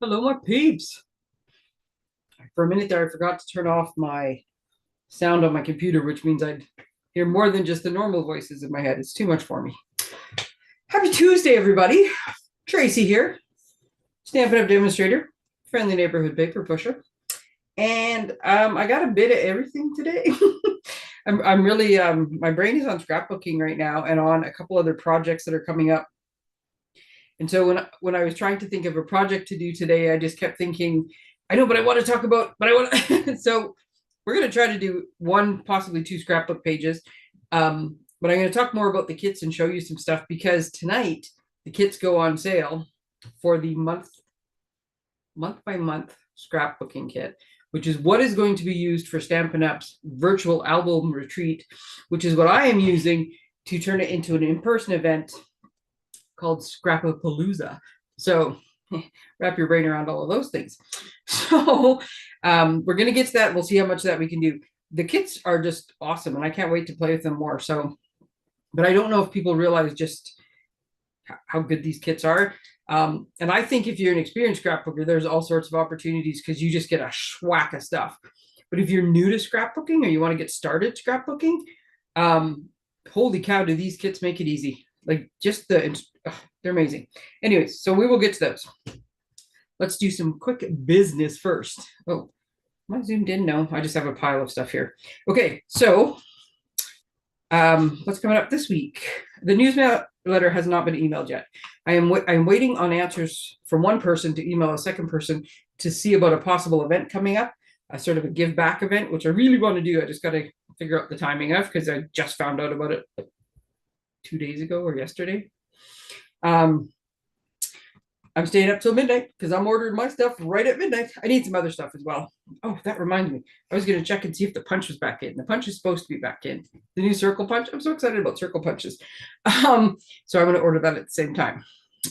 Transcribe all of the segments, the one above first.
Hello, my peeps. For a minute there, I forgot to turn off my sound on my computer, which means I'd hear more than just the normal voices in my head. It's too much for me. Happy Tuesday, everybody. Tracey here, Stampin' Demonstrator, friendly neighborhood paper pusher. And I got a bit of everything today. I'm really, my brain is on scrapbooking right now and on a couple other projects that are coming up. And so when I was trying to think of a project to do today, I just kept thinking, I know, but I want to talk about, but I want so we're going to try to do one, possibly two scrapbook pages. But I'm going to talk more about the kits and show you some stuff because tonight the kits go on sale for the month by month scrapbooking kit, which is what is going to be used for Stampin' Up's virtual album retreat, which is what I am using to turn it into an in-person event called Scrapapalooza. So wrap your brain around all of those things. So we're going to get to that. We'll see how much that we can do. The kits are just awesome, and I can't wait to play with them more. So, but I don't know if people realize just how good these kits are. And I think if you're an experienced scrapbooker, there's all sorts of opportunities because you just get a schwack of stuff. But if you're new to scrapbooking or you want to get started scrapbooking, holy cow, do these kits make it easy. Like just they're amazing. Anyways, so we will get to those. Let's do some quick business first. Oh, am I zoomed in? No, I just have a pile of stuff here. Okay, so what's coming up this week? The newsletter has not been emailed yet. I'm waiting on answers from one person to email a second person to see about a possible event coming up, a sort of a give back event, which I really want to do. I just got to figure out the timing of because I just found out about it 2 days ago or yesterday. I'm staying up till midnight because I'm ordering my stuff right at midnight. I need some other stuff as well. Oh, that reminds me. I was going to check and see if the punch was back in. The punch is supposed to be back in. The new circle punch. I'm so excited about circle punches. So I'm going to order that at the same time.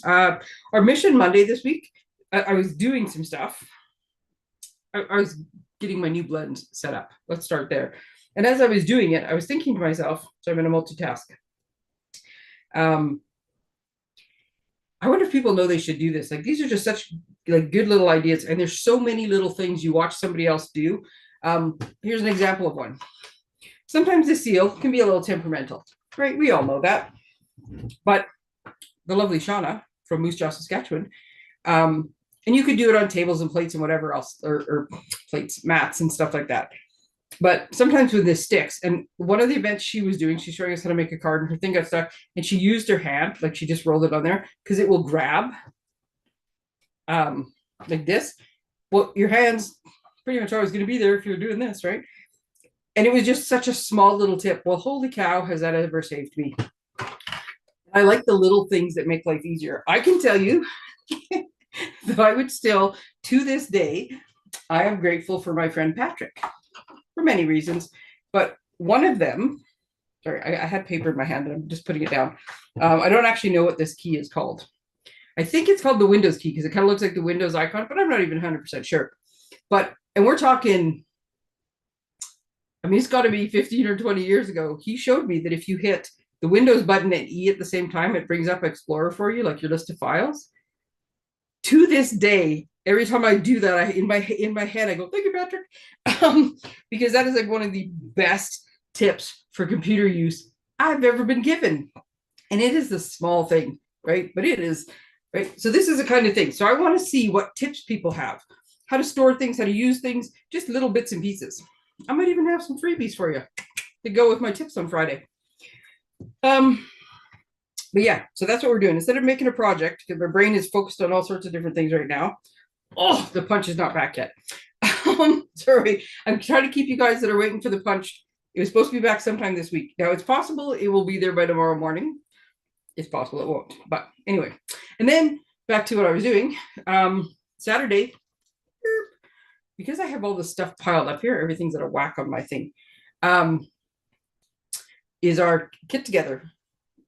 Our mission Monday this week, I was doing some stuff. I was getting my new blend set up. Let's start there. And as I was doing it, I was thinking to myself, so I'm going to multitask. I wonder if people know they should do this. Like these are just such like good little ideas, and there's so many little things you watch somebody else do. Here's an example of one. Sometimes the seal can be a little temperamental, right? We all know that. But the lovely Shauna from Moose Jaw, Saskatchewan, and you could do it on tables and plates and whatever else, or plates, mats, and stuff like that. But sometimes with this sticks, and one of the events she was doing, she's showing us how to make a card, and her thing got stuck, and she used her hand, like she just rolled it on there, because it will grab like this. Well, your hand's pretty much always going to be there if you're doing this, right? And it was just such a small little tip. Well, holy cow, has that ever saved me? I like the little things that make life easier. I can tell you that I would still, to this day, I am grateful for my friend Patrick for many reasons, but one of them, sorry, I had paper in my hand and I'm just putting it down. I don't actually know what this key is called. I think it's called the Windows key because it kind of looks like the Windows icon, but I'm not even 100% sure. But, and we're talking, I mean, it's got to be 15 or 20 years ago. He showed me that if you hit the Windows button and E at the same time, it brings up Explorer for you, like your list of files. To this day, every time I do that, in my head, I go, thank you, Patrick. Because that is like one of the best tips for computer use I've ever been given. And it is the small thing, right? But it is, right? So this is the kind of thing. So I want to see what tips people have, how to store things, how to use things, just little bits and pieces. I might even have some freebies for you to go with my tips on Friday. But yeah, so that's what we're doing. Instead of making a project, because my brain is focused on all sorts of different things right now. Oh, the punch is not back yet. Sorry, I'm trying to keep you guys that are waiting for the punch. It was supposed to be back sometime this week. Now it's possible it will be there by tomorrow morning. It's possible it won't. But anyway, and then back to what I was doing. Saturday, because I have all this stuff piled up here, everything's at a whack on my thing, is our get together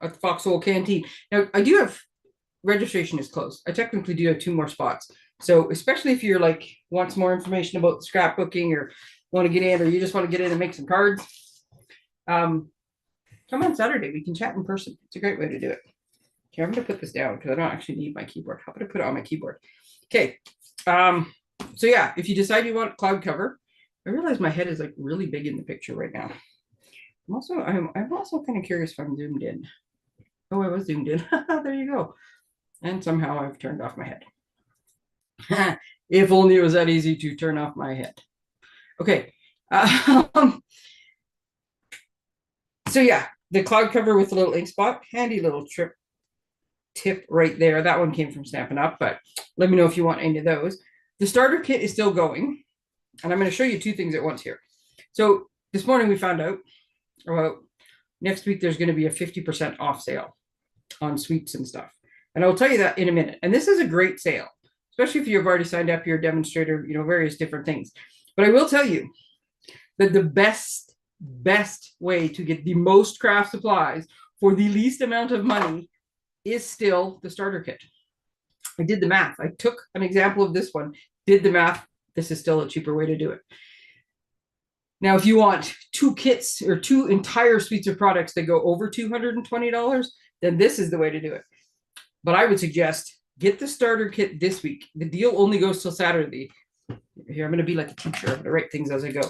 at the Foxhole Canteen. Now, I do have, registration is closed. I technically do have 2 more spots. So especially if you're like, wants more information about scrapbooking or want to get in, or you just want to get in and make some cards, come on Saturday. We can chat in person. It's a great way to do it. Okay, I'm going to put this down because I don't actually need my keyboard. How about I put it on my keyboard? Okay, So yeah, if you decide you want cloud cover, I realize my head is like really big in the picture right now. I'm also kind of curious if I'm zoomed in. Oh, I was zoomed in. There you go. And somehow I've turned off my head. If only it was that easy to turn off my head. Okay. So yeah, the cloud cover with a little ink spot, handy little tip right there. That one came from Stampin' Up, but let me know if you want any of those. The starter kit is still going, and I'm going to show you two things at once here. So this morning we found out about next week there's going to be a 50% off sale on sweets and stuff. And I'll tell you that in a minute. And this is a great sale, especially if you've already signed up your demonstrator, various different things. But I will tell you that the best way to get the most craft supplies for the least amount of money is still the starter kit. I did the math. I took an example of this one, did the math. This is still a cheaper way to do it. Now, if you want two kits or two entire suites of products that go over $220, then this is the way to do it. But I would suggest get the starter kit this week. The deal only goes till Saturday. Here, I'm going to be like a teacher. I'm going to write things as I go,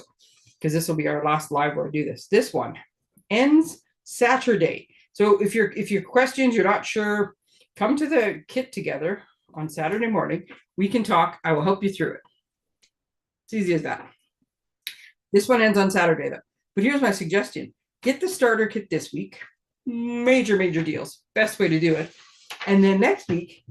because this will be our last live where I do this. This one ends Saturday. So if you're questions, you're not sure, come to the kit together on Saturday morning. We can talk. I will help you through it. It's easy as that. This one ends on Saturday though. But here's my suggestion. Get the starter kit this week. Major deals. Best way to do it. And then next week,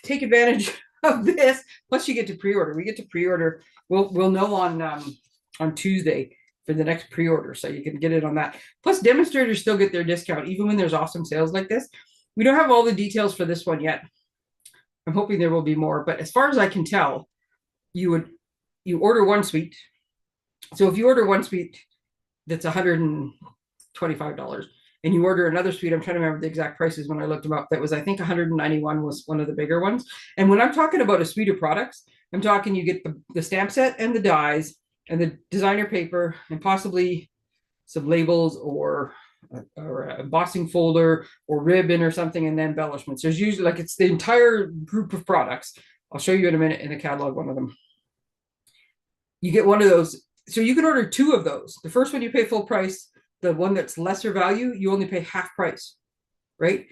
take advantage of this. Plus you get to pre-order. We get to pre-order. We'll know on Tuesday for the next pre-order, so you can get it on that. Plus demonstrators still get their discount even when there's awesome sales like this. We don't have all the details for this one yet. I'm hoping there will be more, but as far as I can tell, you order one suite. So if you order one suite that's $125 and you order another suite, I'm trying to remember the exact prices when I looked them up, that was I think $191 was one of the bigger ones. And when I'm talking about a suite of products, I'm talking you get the stamp set and the dies and the designer paper and possibly some labels or a embossing folder or ribbon or something, and then embellishments. There's usually like it's the entire group of products. I'll show you in a minute in the catalog one of them. You get one of those. So you can order two of those. The first one you pay full price. The one that's lesser value, you only pay half price, right?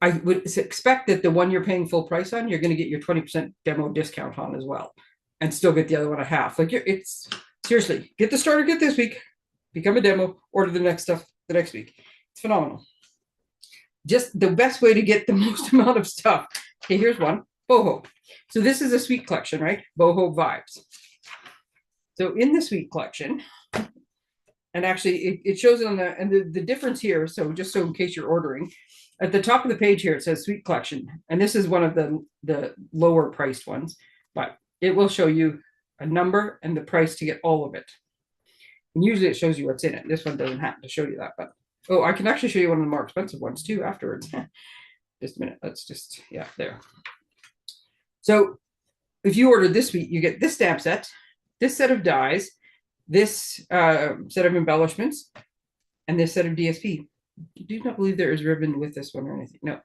I would expect that the one you're paying full price on, you're going to get your 20% demo discount on as well, and still get the other one at half. Like it's seriously, get the starter kit this week, become a demo, order the next stuff the next week. It's phenomenal. Just the best way to get the most amount of stuff. Okay, here's one, boho. So this is a suite collection, right? Boho vibes. So in the suite collection, and actually it shows it on the difference here. So just so in case you're ordering, at the top of the page here, it says suite collection. And this is one of the lower priced ones, but it will show you a number and the price to get all of it. And usually it shows you what's in it. This one doesn't happen to show you that, but oh, I can actually show you one of the more expensive ones too afterwards. Just a minute. Let's just, yeah, there. So if you order this suite, you get this stamp set, this set of dies, this set of embellishments, and this set of DSP. I do not believe there is ribbon with this one or anything. No.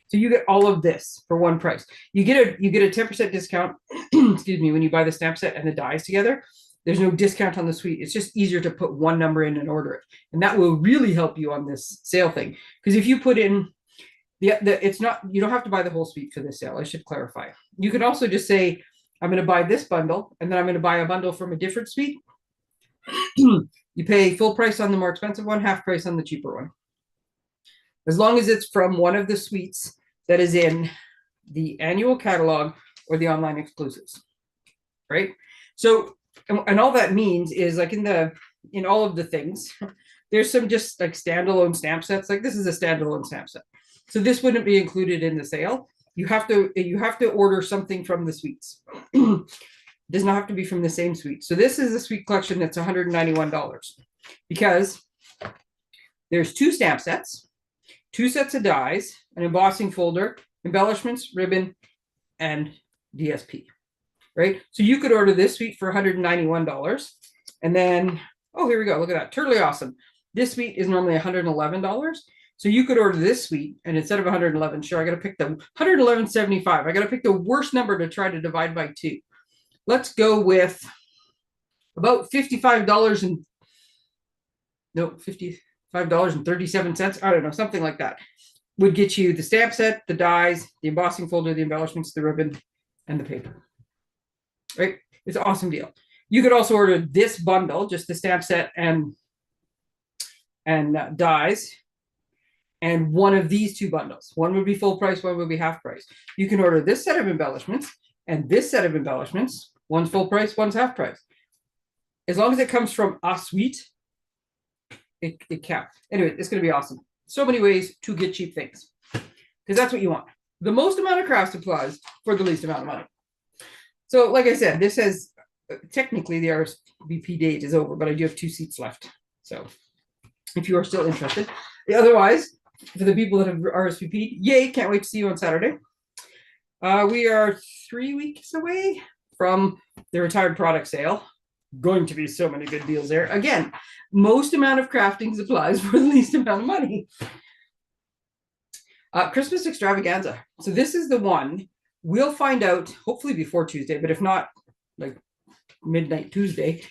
So you get all of this for one price. You get a 10% discount, excuse me, when you buy the stamp set and the dies together. There's no discount on the suite. It's just easier to put one number in and order it. And that will really help you on this sale thing. Because if you put in it's not, you don't have to buy the whole suite for this sale. I should clarify. You can also just say, I'm going to buy this bundle, and then I'm going to buy a bundle from a different suite. You pay full price on the more expensive one, half price on the cheaper one. As long as it's from one of the suites that is in the annual catalog or the online exclusives, right? So, and all that means is like in all of the things, there's some just like standalone stamp sets. Like this is a standalone stamp set. So this wouldn't be included in the sale. You have to order something from the suites. It does not have to be from the same suite. So this is a suite collection that's $191 because there's two stamp sets, two sets of dies, an embossing folder, embellishments, ribbon, and DSP, right? So you could order this suite for $191. And then, oh, here we go. Look at that. Totally awesome. This suite is normally $111. So you could order this suite, and instead of 111, sure, I got to pick the 111.75. I got to pick the worst number to try to divide by 2. Let's go with about $55 and no, $55.37. I don't know, something like that. Would get you the stamp set, the dies, the embossing folder, the embellishments, the ribbon, and the paper. Right? It's an awesome deal. You could also order this bundle, just the stamp set and dies, and one of these 2 bundles. One would be full price, one would be half price. You can order this set of embellishments and this set of embellishments. One's full price, one's half price. As long as it comes from a suite, it counts. Anyway, it's going to be awesome. So many ways to get cheap things, because that's what you want. The most amount of craft supplies for the least amount of money. So like I said, this has technically the RSVP date is over, but I do have 2 seats left. So if you are still interested, otherwise, for the people that have RSVP'd, yay, can't wait to see you on Saturday. We are 3 weeks away from the retired product sale. Going to be so many good deals there. Again, most amount of crafting supplies for the least amount of money. Christmas extravaganza. So this is the one. We'll find out hopefully before Tuesday, but if not, like midnight Tuesday,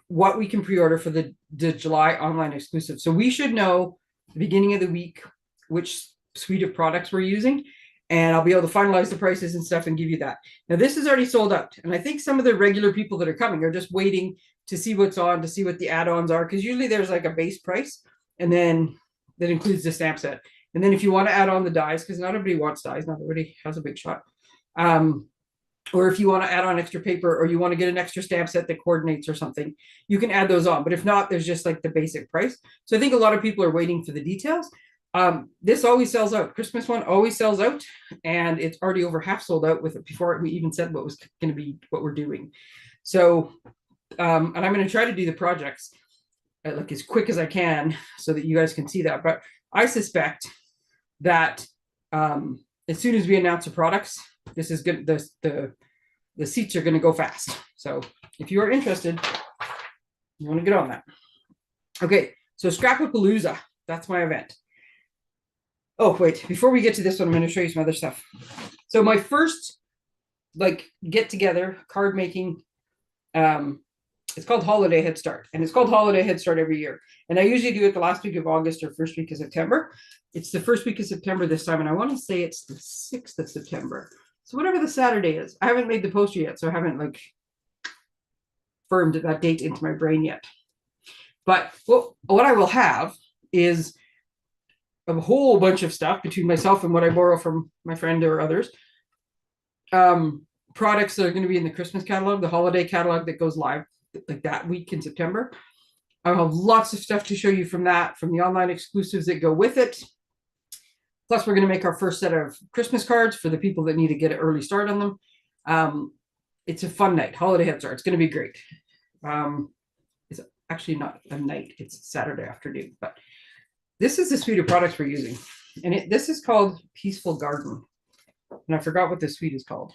what we can pre-order for the July online exclusive. So we should know the beginning of the week which suite of products we're using, and I'll be able to finalize the prices and stuff and give you that. Now this is already sold out, and I think some of the regular people that are coming are just waiting to see what's on, to see what the add-ons are, because usually there's like a base price, and then that includes the stamp set. And then if you want to add on the dies, because not everybody wants dies, not everybody has a big shot. Or if you want to add on extra paper, or you want to get an extra stamp set that coordinates or something, you can add those on. But if not, there's just like the basic price. So I think a lot of people are waiting for the details. This always sells out. Christmas one always sells out, and it's already over half sold out with it before we even said what was going to be what we're doing. So, and I'm going to try to do the projects like as quick as I can so that you guys can see that. But I suspect that as soon as we announce the products, this is good. The seats are going to go fast. So if you are interested, you want to get on that. Okay, so Scrapapalooza, that's my event. Oh, wait, before we get to this one, I'm going to show you some other stuff. So my first like get together card making, it's called Holiday Head Start, and it's called Holiday Head Start every year. And I usually do it the last week of August or first week of September. It's the first week of September this time, and I want to say it's the 6th of September. So whatever the Saturday is, I haven't made the poster yet, so I haven't like firmed that date into my brain yet. But what I will have is a whole bunch of stuff between myself and what I borrow from my friend or others. Products that are going to be in the Christmas catalog, the holiday catalog that goes live like that week in September. I'll have lots of stuff to show you from that, from the online exclusives that go with it. Plus, we're going to make our first set of Christmas cards for the people that need to get an early start on them. It's a fun night. Holiday Head Start. It's going to be great. It's actually not a night. It's Saturday afternoon. But this is the suite of products we're using. And this is called Peaceful Garden. And I forgot what this suite is called.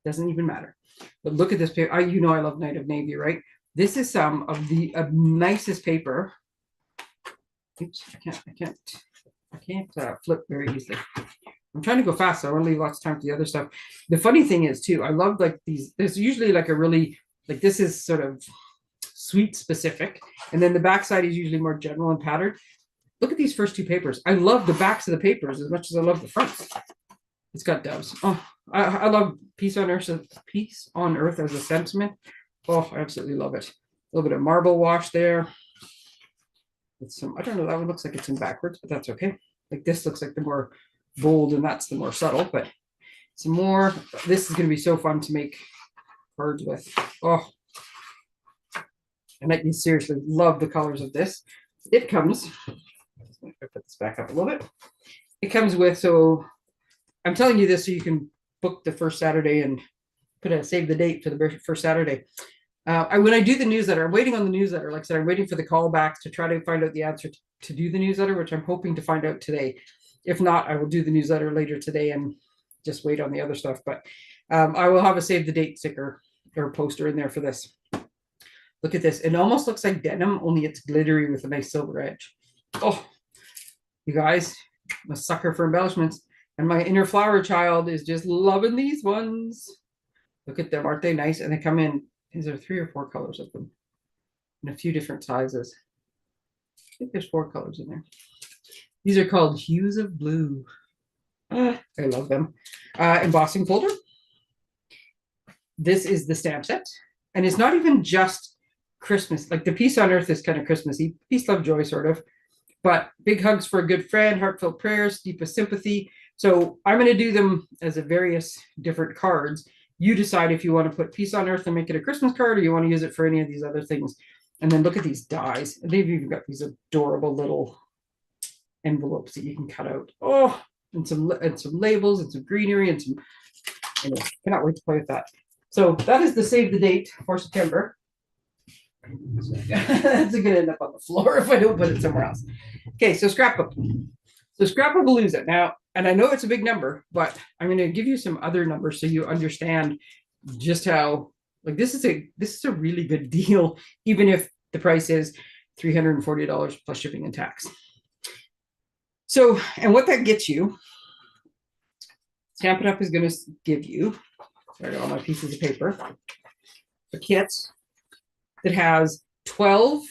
Doesn't even matter. But look at this paper. You know I love Night of Navy, right? This is some of the nicest paper. Oops, I can't flip very easily. I'm trying to go fast, so I want to leave lots of time for the other stuff. The funny thing is, too, I love like these. There's usually like a really, like this is sort of suite specific. And then the backside is usually more general and patterned. Look at these first 2 papers. I love the backs of the papers as much as I love the fronts. It's got doves. Oh, I love Peace on Earth as a sentiment. Oh, I absolutely love it. A little bit of marble wash there. With some, I don't know, that one looks like it's in backwards, but that's okay. Like this looks like the more bold and that's the more subtle, but some more. This is going to be so fun to make cards with. Oh, and I seriously love the colors of this. It comes, let me put this back up a little bit. It comes with, so I'm telling you this so you can book the first Saturday and save the date for the first Saturday. When I do the newsletter, I'm waiting on the newsletter. Like I said, I'm waiting for the callbacks to try to find out the answer to do the newsletter, which I'm hoping to find out today. If not, I will do the newsletter later today and just wait on the other stuff. But I will have a save the date sticker or poster in there for this. Look at this. It almost looks like denim, only it's glittery with a nice silver edge. Oh, You guys, I'm a sucker for embellishments. And my inner flower child is just loving these ones. Look at them. Aren't they nice? And they come in, these are 3 or 4 colors of them in a few different sizes. I think there's 4 colors in there. These are called Hues of Blue. I love them. Embossing folder. This is the stamp set. And it's not even just Christmas. Like the Peace on Earth is kind of Christmassy. Peace, love, joy, sort of. But big hugs for a good friend, heartfelt prayers, deepest sympathy. So I'm going to do them as a various different cards. You decide if you want to put Peace on Earth and make it a Christmas card, or you want to use it for any of these other things. And then look at these dies. They've even got these adorable little envelopes that you can cut out. Oh, and some labels and some greenery and some, anyway, cannot wait to play with that. So that is the save the date for September. That's going to end up on the floor if I don't put it somewhere else. Okay, so scrapbook. So Scrapbook-a-Palooza. Now, and I know it's a big number, but I'm going to give you some other numbers so you understand just how, like, this is a really good deal, even if the price is $340 plus shipping and tax. So, and what that gets you, Stampin' Up! Is going to give you, sorry, all my pieces of paper, a kit that has 12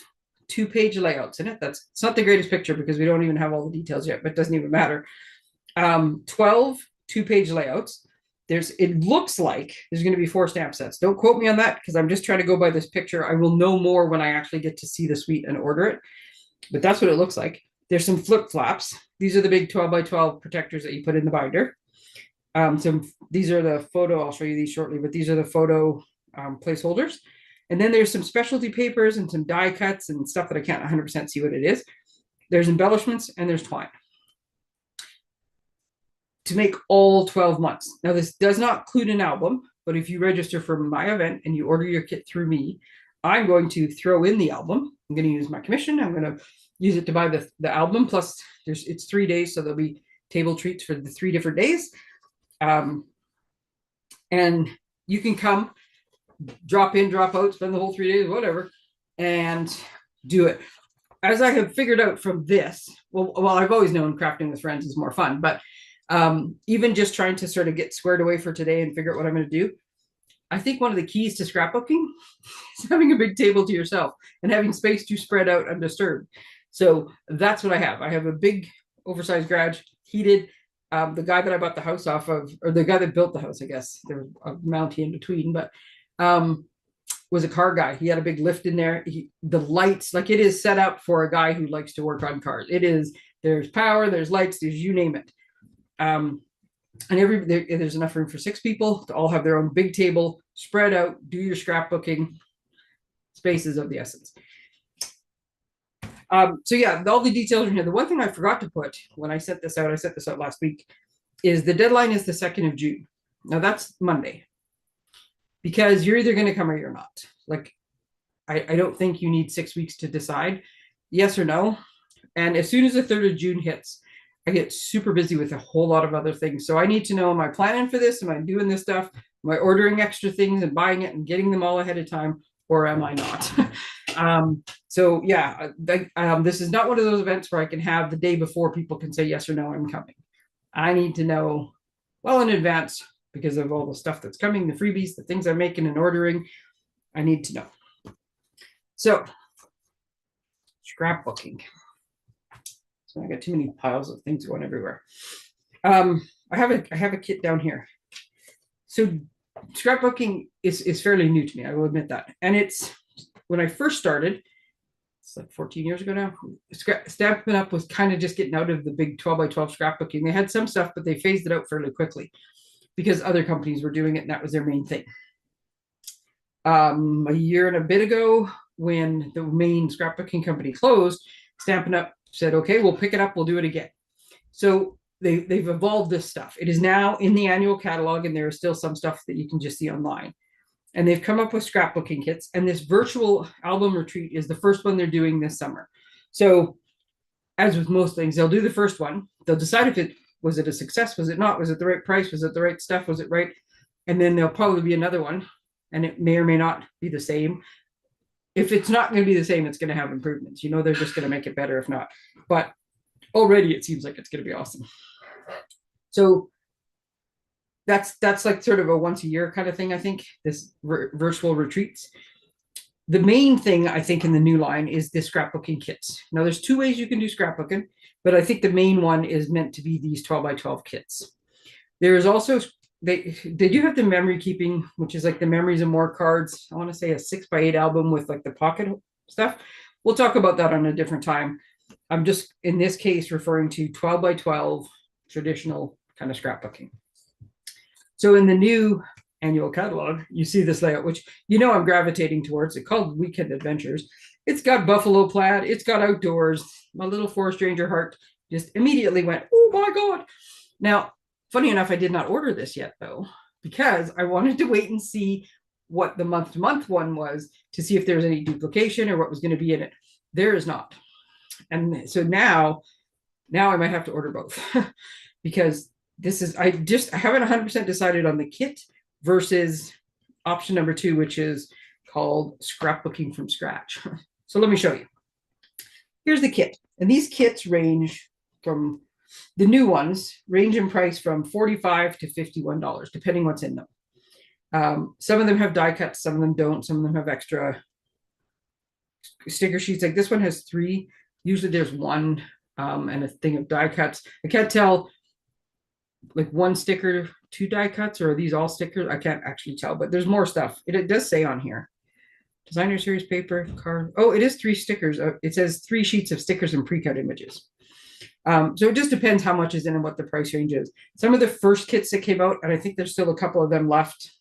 2-page layouts in it. It's not the greatest picture because we don't even have all the details yet, but it doesn't even matter. 12 2-page layouts. It looks like there's going to be 4 stamp sets. Don't quote me on that because I'm just trying to go by this picture. I will know more when I actually get to see the suite and order it, but that's what it looks like. There's some flip flaps. These are the big 12 by 12 protectors that you put in the binder. These are the photo, I'll show you these shortly, but these are the photo placeholders. And then there's some specialty papers and some die cuts and stuff that I can't 100% see what it is. There's embellishments and there's twine to make all 12 months. Now, this does not include an album, but if you register for my event and you order your kit through me, I'm going to throw in the album. I'm going to use my commission. I'm going to use it to buy the album. Plus, it's 3 days, so there'll be table treats for the 3 different days. And you can come, drop in, drop out, spend the whole 3 days, whatever, and do it. As I have figured out from this, well, I've always known crafting with friends is more fun, but even just trying to sort of get squared away for today and figure out what I'm going to do, I think one of the keys to scrapbooking is having a big table to yourself and having space to spread out undisturbed. So that's what I have. I have a big oversized garage, heated. The guy that I bought the house off of, or the guy that built the house, I guess, there was a mountie in between, but was a car guy. He had a big lift in there. The lights, like, it is set up for a guy who likes to work on cars. There's power, there's lights, there's you name it. And there's enough room for 6 people to all have their own big table, spread out, do your scrapbooking. Space is of the essence. So yeah, all the details are here. The one thing I forgot to put when I set this out last week, is the deadline is the 2nd of June. Now that's Monday, because you're either going to come or you're not. Like, I don't think you need 6 weeks to decide yes or no. And as soon as the 3rd of June hits, I get super busy with a whole lot of other things. So I need to know, am I planning for this? Am I doing this stuff? Am I ordering extra things and buying it and getting them all ahead of time? Or am I not? So yeah, this is not one of those events where I can have the day before people can say yes or no, I'm coming. I need to know well in advance because of all the stuff that's coming, the freebies, the things I'm making and ordering. I need to know. So scrapbooking. So I got too many piles of things going everywhere. I have a kit down here. So scrapbooking is fairly new to me, I will admit that. And it's, when I first started, it's like 14 years ago now, Stampin' Up! Was kind of just getting out of the big 12 by 12 scrapbooking. They had some stuff, but they phased it out fairly quickly because other companies were doing it, and that was their main thing. A year and a bit ago, when the main scrapbooking company closed, Stampin' Up! Said, okay, we'll pick it up, we'll do it again. So they've evolved this stuff. It is now in the annual catalog, and there is still some stuff that you can just see online. And they've come up with scrapbooking kits, and this virtual album retreat is the first one they're doing this summer. So as with most things, they'll do the first one. They'll decide if was it a success, was it not, was it the right price, was it the right stuff, was it right? And then there'll probably be another one, and it may or may not be the same. If it's not going to be the same, it's going to have improvements. They're just going to make it better if not. But Already it seems like it's going to be awesome. So that's like sort of a once a year kind of thing. I think this virtual retreats. The main thing I think in the new line is the scrapbooking kits. Now there's two ways you can do scrapbooking, but I think the main one is meant to be these 12 by 12 kits. There is also they do have the memory keeping, which is like the memories and more cards. I want to say a 6x8 album with like the pocket stuff. We'll talk about that on a different time. I'm just in this case referring to 12 by 12 traditional kind of scrapbooking. So in the new annual catalog, you see this layout, which I'm gravitating towards. It's called Weekend Adventures. It's got buffalo plaid. It's got outdoors. My little forest ranger heart just immediately went, oh my God. Now, funny enough, I did not order this yet, though, because I wanted to wait and see what the month-to-month one was to see if there was any duplication or what was going to be in it. There is not. And so now I might have to order both because this is, I haven't 100% decided on the kit versus option number 2, which is called scrapbooking from scratch. So let me show you. Here's the kit. And these kits range from, the new ones range in price from $45 to $51, depending what's in them. Some of them have die cuts, some of them don't, some of them have extra sticker sheets. Like this one has 3. Usually there's 1 and a thing of die cuts. I can't tell, like 1 sticker, 2 die cuts, or are these all stickers? I can't actually tell, but there's more stuff. It does say on here. Designer series paper, card. Oh, it is 3 stickers. It says 3 sheets of stickers and pre-cut images. So it just depends how much is in and what the price range is. Some of the first kits that came out, and I think there's still a couple of them left.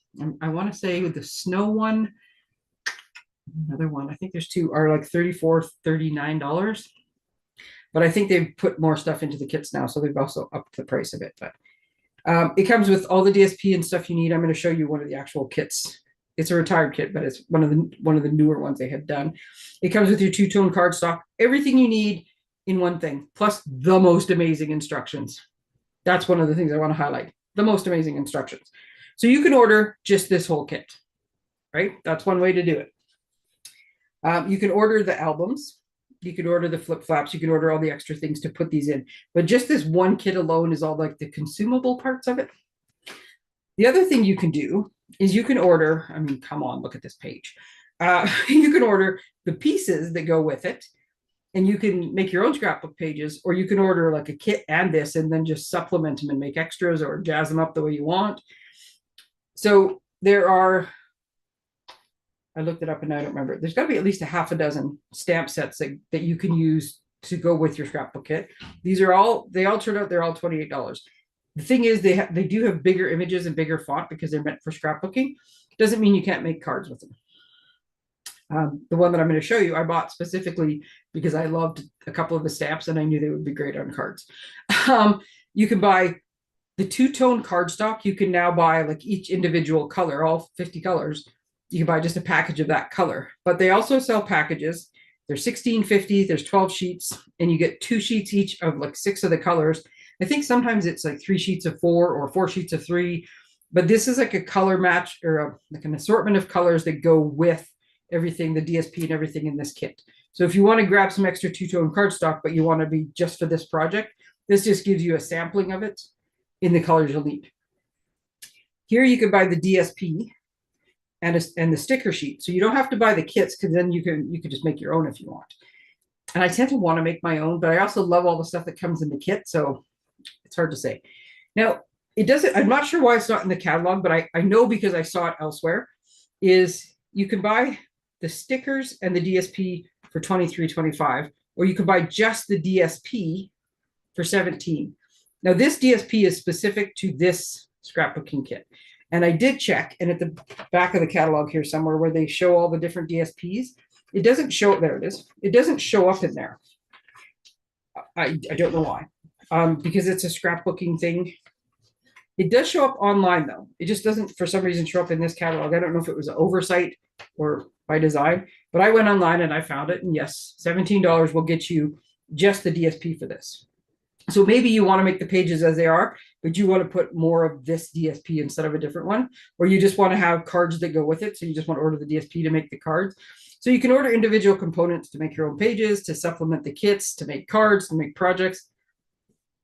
I want to say with the snow one, another one, I think there's 2, are like $34, $39. But I think they've put more stuff into the kits now, so they've also upped the price of it. But it comes with all the DSP and stuff you need. I'm going to show you one of the actual kits. It's a retired kit, but it's one of the newer ones they have done. It comes with your 2-tone cardstock, everything you need in one thing, plus the most amazing instructions. That's one of the things I want to highlight, the most amazing instructions. So you can order just this whole kit, right? That's one way to do it. You can order the albums. You can order the flip flaps. You can order all the extra things to put these in. But just this one kit alone is all like the consumable parts of it. The other thing you can do is you can order, I mean, come on, look at this page. You can order the pieces that go with it, and you can make your own scrapbook pages, or you can order like a kit and this and then just supplement them and make extras or jazz them up the way you want. So there are, I looked it up and I don't remember. There's got to be at least a half a dozen stamp sets that you can use to go with your scrapbook kit. These are all, they all turn out, they're all $28. The thing is, they do have bigger images and bigger font because they're meant for scrapbooking. Doesn't mean you can't make cards with them. The one that I'm going to show you, I bought specifically because I loved a couple of the stamps and I knew they would be great on cards. You can buy the 2-tone cardstock. You can now buy like each individual color, all 50 colors. You can buy just a package of that color, but they also sell packages. There's $16.50, there's 12 sheets, and you get 2 sheets each of like 6 of the colors. I think sometimes it's like 3 sheets of 4 or 4 sheets of 3, but this is like a color match or like an assortment of colors that go with everything, the DSP and everything in this kit. So if you want to grab some extra 2-tone cardstock, but you want to be just for this project, this just gives you a sampling of it in the colors you'll need. Here you can buy the DSP and the sticker sheet. So you don't have to buy the kits, because then you can just make your own if you want. And I tend to want to make my own, but I also love all the stuff that comes in the kit. So it's hard to say. Now, it doesn't, I'm not sure why it's not in the catalog, but I know because I saw it elsewhere, is you can buy the stickers and the DSP for $23.25, or you can buy just the DSP for $17. Now, this DSP is specific to this scrapbooking kit. And I did check, and at the back of the catalog here somewhere where they show all the different DSPs, it doesn't show, there it is. It doesn't show up in there. I don't know why. Because it's a scrapbooking thing. It does show up online though. It just doesn't for some reason show up in this catalog. I don't know if it was an oversight or by design, but I went online and I found it. And yes, $17 will get you just the DSP for this. So maybe you want to make the pages as they are, but you want to put more of this DSP instead of a different one, or you just want to have cards that go with it. So you just want to order the DSP to make the cards. So you can order individual components to make your own pages, to supplement the kits, to make cards, to make projects.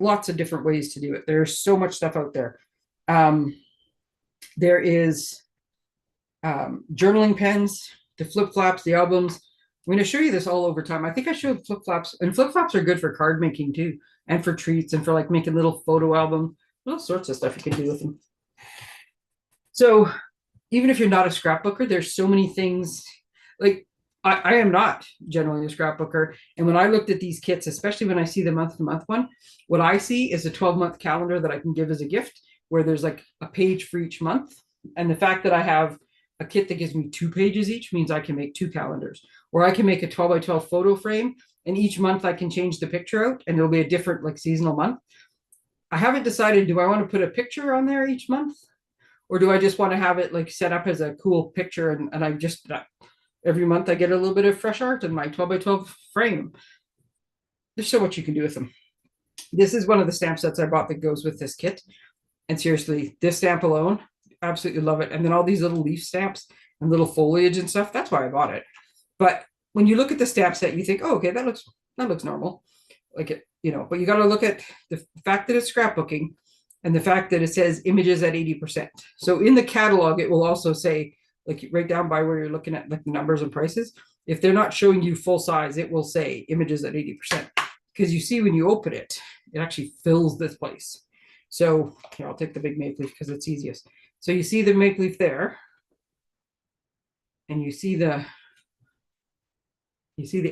lots of different ways to do it. There's so much stuff out there. There is journaling pens, the flip flaps, the albums. I'm going to show you this all over time. I think I showed flip flaps, and flip flaps are good for card making too, and for treats, and for like making little photo album. All sorts of stuff you can do with them. So even if you're not a scrapbooker, there's so many things. Like I am not generally a scrapbooker, and when I looked at these kits, especially when I see the month-to-month one, what I see is a 12-month calendar that I can give as a gift, where there's like a page for each month. And the fact that I have a kit that gives me 2 pages each means I can make 2 calendars, or I can make a 12 by 12 photo frame, and each month I can change the picture out, and it'll be a different like seasonal month. I haven't decided, do I want to put a picture on there each month, or do I just want to have it like set up as a cool picture, and I just every month I get a little bit of fresh art in my 12 by 12 frame. There's so much you can do with them. This is one of the stamp sets I bought that goes with this kit. And seriously, this stamp alone, absolutely love it. And then all these little leaf stamps and little foliage and stuff, that's why I bought it. But when you look at the stamp set, you think, oh, okay, that looks normal. Like it, you know, but you got to look at the fact that it's scrapbooking and the fact that it says images at 80%. So in the catalog, it will also say, like right down by where you're looking at like the numbers and prices, if they're not showing you full size, it will say images at 80%. Because you see when you open it, it actually fills this place. So here, I'll take the big maple leaf because it's easiest. So you see the maple leaf there, and you see the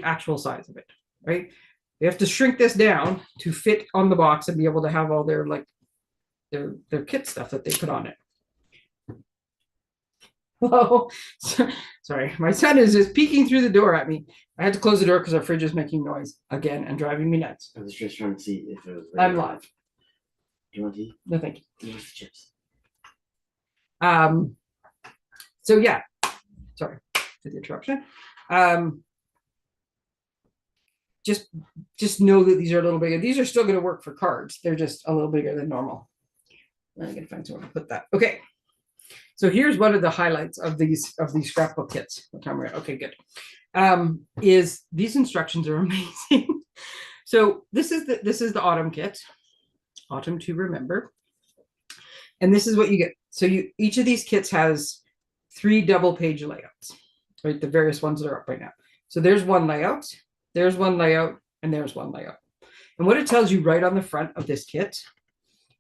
actual size of it, right? They have to shrink this down to fit on the box and be able to have all their like their kit stuff that they put on it. Oh, sorry, my son is just peeking through the door at me. I had to close the door because our fridge is making noise again and driving me nuts. I was just trying to see if it was. I'm live. Do you want to eat? No, thank you. Give us the chips. So yeah, sorry for the interruption. Just know that these are a little bigger. These are still going to work for cards. They're just a little bigger than normal. I'm going to find somewhere to put that. Okay. So here's one of the highlights of these scrapbook kits. What time we're at? Okay, good. Is these instructions are amazing. So this is the autumn kit, autumn to remember, and this is what you get. So each of these kits has 3 double page layouts, right? The various ones that are up right now. So there's one layout, there's one layout, and there's one layout. And what it tells you right on the front of this kit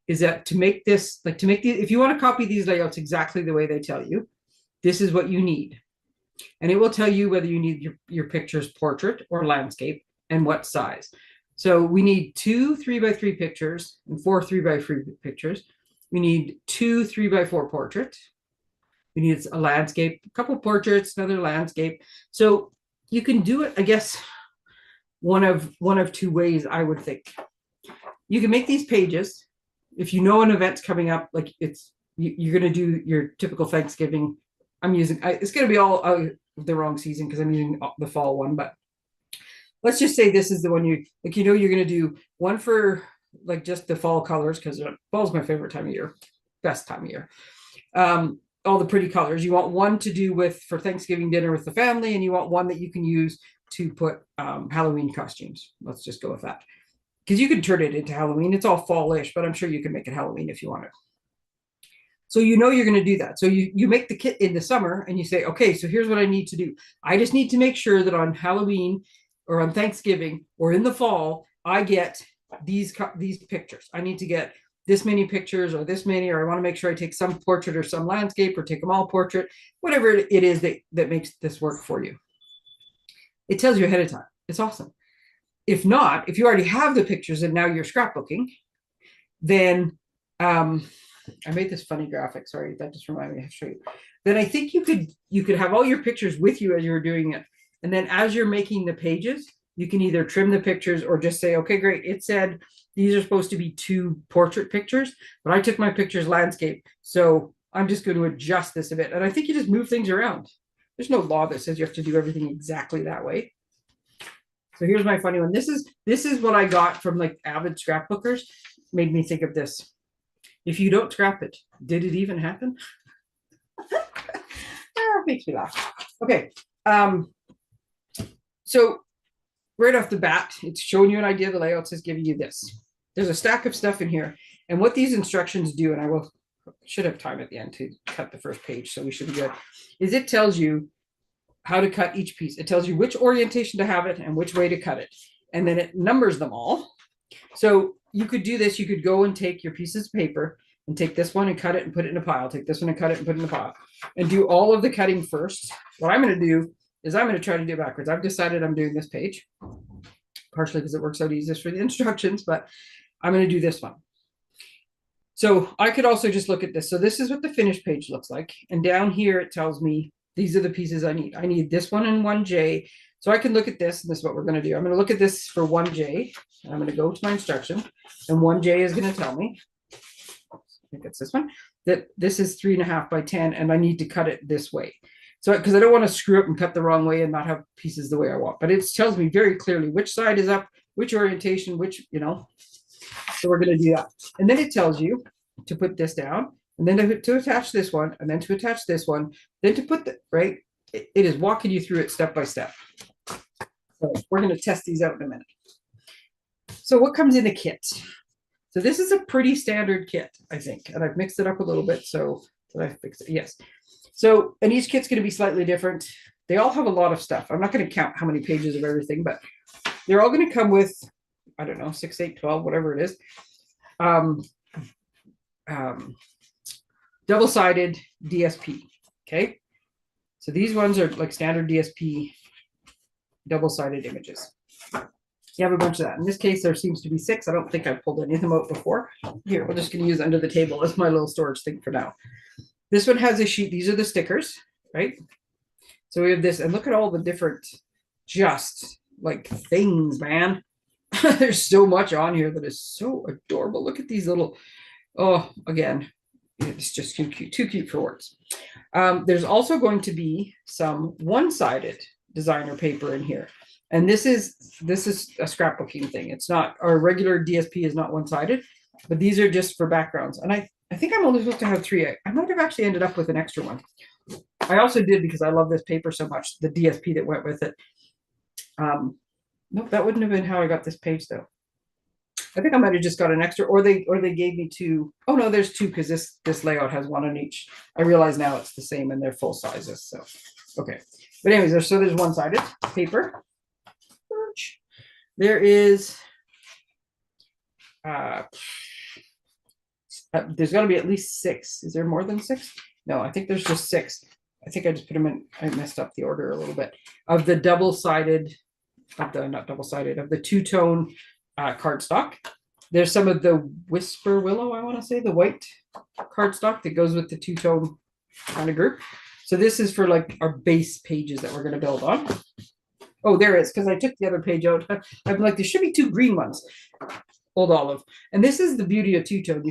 is that to make this, if you want to copy these layouts exactly the way they tell you, this is what you need. And it will tell you whether you need your pictures portrait or landscape and what size. So we need 2 3x3 pictures and 4 3x3 pictures. We need 2 3x4 portraits. We need a landscape, a couple portraits, another landscape. So you can do it, I guess, one of 2 ways, I would think. You can make these pages. If you know an event's coming up, like you're going to do your typical Thanksgiving. It's going to be all the wrong season because I'm using the fall one, but let's just say this is the one you're going to do one for like just the fall colors, because fall's my favorite time of year, best time of year. All the pretty colors. You want one to do for Thanksgiving dinner with the family, and you want one that you can use to put Halloween costumes. Let's just go with that. Because you can turn it into Halloween. It's all fallish, but I'm sure you can make it Halloween if you want it. So you know you're going to do that. So you make the kit in the summer and you say, okay, so here's what I need to do. I just need to make sure that on Halloween or on Thanksgiving or in the fall, I get these pictures. I need to get this many pictures or this many, or I want to make sure I take some portrait or some landscape or take them all portrait, whatever it is that makes this work for you. It tells you ahead of time. It's awesome. If not, if you already have the pictures and now you're scrapbooking, then I made this funny graphic. Sorry, that just reminded me. I have to show you. Then I think you could have all your pictures with you as you were doing it, and then as you're making the pages, you can either trim the pictures or just say, okay, great. It said these are supposed to be 2 portrait pictures, but I took my pictures landscape, so I'm just going to adjust this a bit. And I think you just move things around. There's no law that says you have to do everything exactly that way. So here's my funny one. This is what I got from like avid scrapbookers. Made me think of this. If you don't scrap it, did it even happen? It makes me laugh. Okay. So right off the bat, it's showing you an idea. The layouts is giving you this. there's a stack of stuff in here. And what these instructions do, and I should have time at the end to cut the first page, so we should be good, is it tells you how to cut each piece. It tells you which orientation to have it and which way to cut it. And then it numbers them all. So you could do this. You could go and take your pieces of paper and take this one and cut it and put it in a pile. Take this one and cut it and put it in a pile. And do all of the cutting first. What I'm going to do is I'm going to try to do it backwards. I've decided I'm doing this page, partially because it works out easiest for the instructions, but I'm going to do this one. So I could also just look at this. So this is what the finished page looks like. And down here, it tells me these are the pieces I need. I need this one and 1J. So I can look at this, and this is what we're going to do. I'm going to look at this for 1J. And I'm going to go to my instruction, and 1J is going to tell me, I think it's this one, that this is 3.5 by 10, and I need to cut it this way. So, because I don't want to screw up and cut the wrong way and not have pieces the way I want. But it tells me very clearly which side is up, which orientation, which, so we're going to do that. And then it tells you to put this down, and then to attach this one, and then to attach this one, then to put the, right? It is walking you through it step by step. So we're going to test these out in a minute. So what comes in a kit? So this is a pretty standard kit, I think. And I've mixed it up a little bit. So did I fix it? Yes. So, and each kit's going to be slightly different. They all have a lot of stuff. I'm not going to count how many pages of everything, but they're all going to come with, I don't know, 6, 8, 12, whatever it is. Double-sided DSP. Okay. So these ones are like standard DSP double-sided images. You have a bunch of that. In this case, there seems to be 6. I don't think I pulled any of them out before. Here, we're just going to use under the table as my little storage thing for now. This one has a sheet. These are the stickers, right? So we have this, and look at all the different just like things, man. There's so much on here that is so adorable. Look at these little, oh, again, it's just too cute for words. There's also going to be some one-sided designer paper in here. And this is a scrapbooking thing. It's not, our regular DSP is not one-sided, but these are just for backgrounds. And I think I'm only supposed to have 3. I might have actually ended up with an extra one. I also did, because I love this paper so much, the DSP that went with it. Nope, that wouldn't have been how I got this page though. I think I might have just got an extra, or they gave me 2. Oh no, there's 2, because this layout has 1 on each. I realize now it's the same and they're full sizes. So okay. But anyways, there's one-sided paper. There is there's got to be at least 6. Is there more than 6? No, I think there's just 6. I think I just put them in. I messed up the order a little bit of the double-sided, of the two-tone cardstock. There's some of the Whisper Willow, I want to say, the white cardstock that goes with the two-tone kind of group. So this is for like our base pages that we're going to build on. Oh, there is, because I took the other page out. I'm like, there should be 2 green ones. Old Olive. And this is the beauty of two-tone.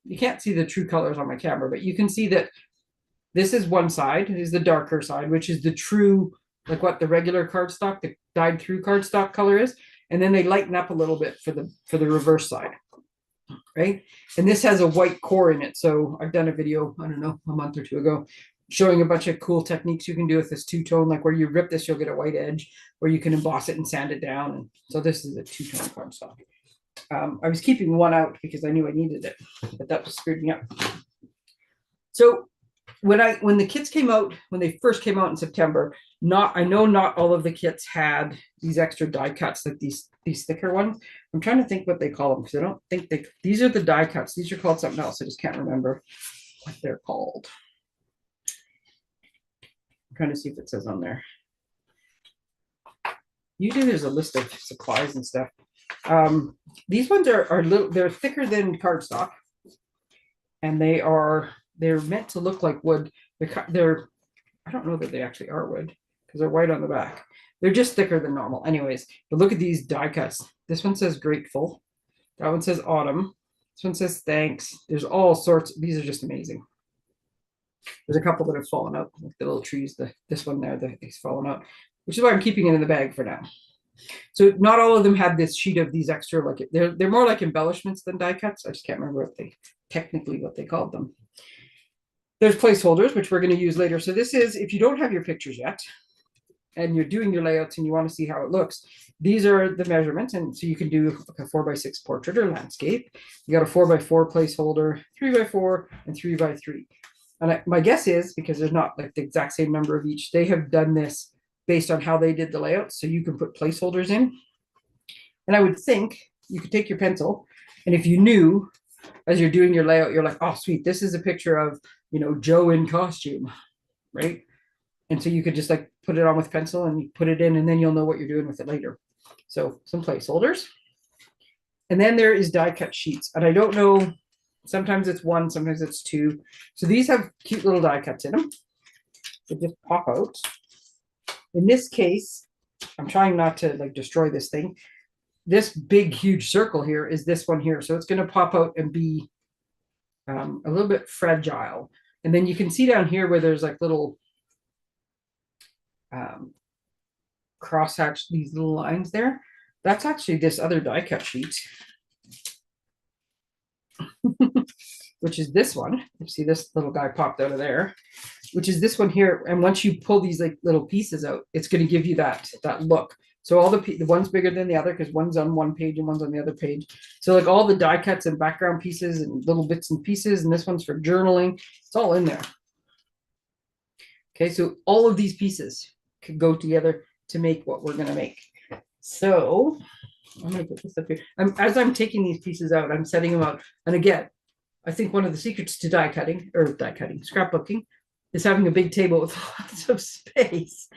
You can't see the true colors on my camera, but you can see that this is one side, is the darker side, which is the true, like what the regular cardstock, the dyed through cardstock color is. And then they lighten up a little bit for the reverse side, right? And this has a white core in it. So I've done a video, I don't know, a month or 2 ago, showing a bunch of cool techniques you can do with this two-tone, like where you rip this, you'll get a white edge, where you can emboss it and sand it down. And so this is a two-tone cardstock. I was keeping one out because I knew I needed it, but that was screwed me up. So when the kits came out, when they first came out in September, I know not all of the kits had these extra die cuts, like these thicker ones. I'm trying to think what they call them, because I don't think these are the die cuts. These are called something else. I just can't remember what they're called. I'm trying to see if it says on there. Usually there's a list of supplies and stuff. These ones are they're thicker than cardstock, and they're meant to look like wood. I don't know that they actually are wood, because they're white on the back. They're just thicker than normal anyways. But look at these die cuts. This one says grateful. That one says autumn. This one says thanks. There's all sorts. These are just amazing. There's a couple that have fallen out, like the little trees. This one there, it's fallen out, which is why I'm keeping it in the bag for now. So not all of them had this sheet of these extra, like they're more like embellishments than die cuts. I just can't remember what they called them. There's placeholders, which we're going to use later. So this is, if you don't have your pictures yet, and you're doing your layouts and you want to see how it looks, these are the measurements. And so you can do a 4x6 portrait or landscape. You got a 4x4 placeholder, 3x4, and 3x3. And my guess is, because there's not like the exact same number of each, they have done this based on how they did the layout. So you can put placeholders in. And I would think you could take your pencil, and if you knew as you're doing your layout, you're like, oh, sweet, this is a picture of, Joe in costume, right? And so you could just like put it on with pencil and you put it in, and then you'll know what you're doing with it later. So some placeholders. And then there is die cut sheets. And I don't know, sometimes it's one, sometimes it's two. So these have cute little die cuts in them. They just pop out. In this case, I'm trying not to like destroy this thing. This big, huge circle here is this one here. So it's going to pop out and be a little bit fragile. And then you can see down here where there's like little crosshatch, these little lines there. That's actually this other die cut sheet, which is this one. You see this little guy popped out of there, which is this one here. And once you pull these like little pieces out, it's going to give you that look. So all the one's bigger than the other because one's on one page and one's on the other page. So like all the die cuts and background pieces and little bits and pieces, and this one's for journaling. It's all in there. Okay, so all of these pieces could go together to make what we're going to make. So I'm going to put this up here. As I'm taking these pieces out, I'm setting them out. And again, I think one of the secrets to scrapbooking, is having a big table with lots of space.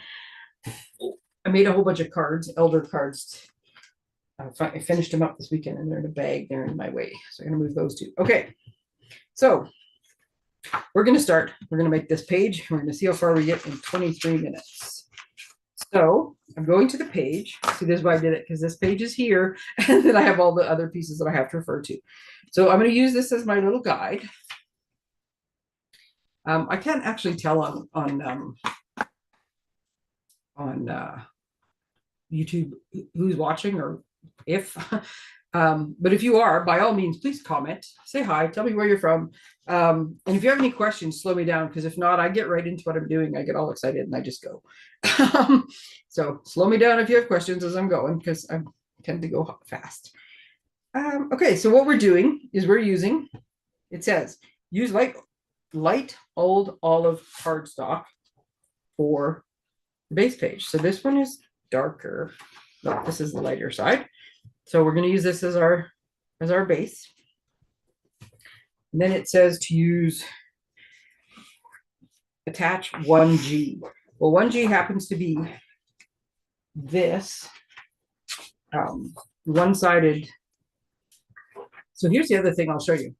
I made a whole bunch of cards, elder cards. I finished them up this weekend and they're in a bag. They're in my way. So I'm going to move those two. Okay. So we're going to start. We're going to make this page. We're going to see how far we get in 23 minutes. So I'm going to the page. See, this is why I did it, because this page is here. And then I have all the other pieces that I have to refer to. So I'm going to use this as my little guide. I can't actually tell on YouTube who's watching or if, but if you are, by all means, please comment, say hi, tell me where you're from. And if you have any questions, slow me down, because if not, I get right into what I'm doing. I get all excited and I just go. So slow me down if you have questions as I'm going, because I tend to go fast. Okay, so what we're doing is we're using, it says, use light old olive cardstock for the base page. So this one is darker. No, this is the lighter side. So we're going to use this as our base. And then it says to attach 1G. Well, 1G happens to be this one-sided. So here's the other thing I'll show you,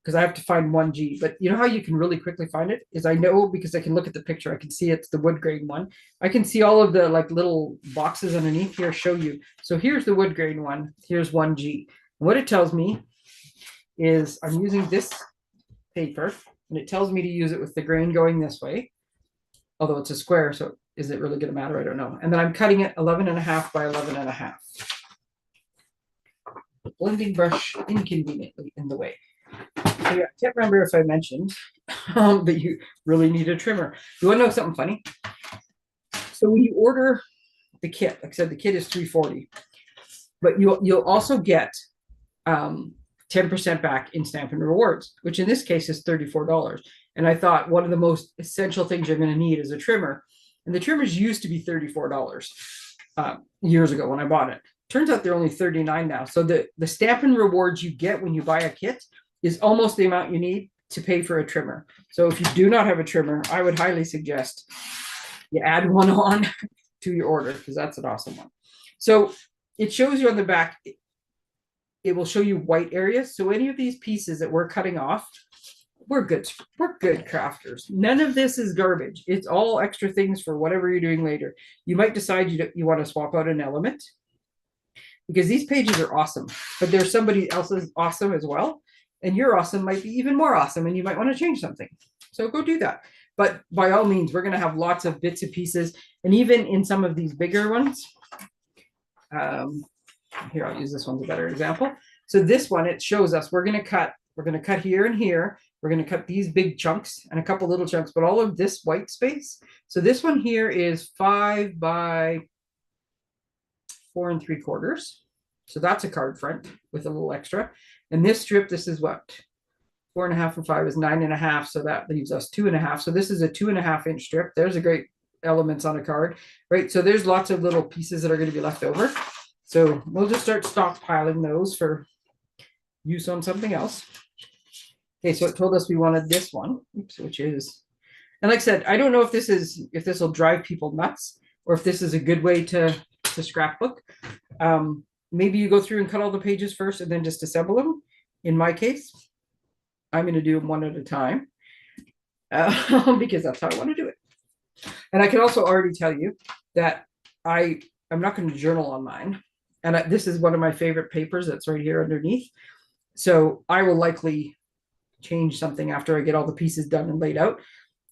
because I have to find 1G. But you know how you can really quickly find it is, I know because I can look at the picture. I can see it's the wood grain one. I can see all of the like little boxes underneath here show you. So here's the wood grain one. Here's 1G. And what it tells me is I'm using this paper, and it tells me to use it with the grain going this way. Although it's a square, so is it really going to matter? I don't know. And then I'm cutting it 11.5 by 11.5. The blending brush inconveniently in the way. So yeah, I can't remember if I mentioned that you really need a trimmer. You want to know something funny? So when you order the kit, like I said, the kit is $340, but you'll also get 10% back in Stampin' Rewards, which in this case is $34. And I thought one of the most essential things you're going to need is a trimmer. And the trimmers used to be $34 years ago when I bought it. Turns out they're only $39 now. So the Stampin' Rewards you get when you buy a kit is almost the amount you need to pay for a trimmer. So if you do not have a trimmer, I would highly suggest you add one on to your order, because that's an awesome one. So it shows you on the back, it will show you white areas. So any of these pieces that we're cutting off, we're good crafters. None of this is garbage. It's all extra things for whatever you're doing later. You might decide you want to swap out an element, because these pages are awesome, but there's somebody else's awesome as well. And your awesome might be even more awesome, and you might want to change something. So go do that. But by all means, we're going to have lots of bits and pieces. And even in some of these bigger ones, here, I'll use this one's a better example. So this one, it shows us we're going to cut here and here. we're going to cut these big chunks and a couple little chunks, but all of this white space. So this one here is 5 by 4 3/4. So that's a card front with a little extra. And this strip, this is what? 4.5 and 5 is 9.5. So that leaves us 2.5. So this is a 2.5-inch strip. There's a great elements on a card, right? So there's lots of little pieces that are going to be left over. So we'll just start stockpiling those for use on something else. Okay, so it told us we wanted this one, oops, which is, and like I said, I don't know if this will drive people nuts or if this is a good way to scrapbook. Maybe you go through and cut all the pages first and then just assemble them. In my case, I'm going to do them one at a time because that's how I want to do it. And I can also already tell you that I'm not going to journal on mine. And this is one of my favorite papers that's right here underneath. So I will likely change something after I get all the pieces done and laid out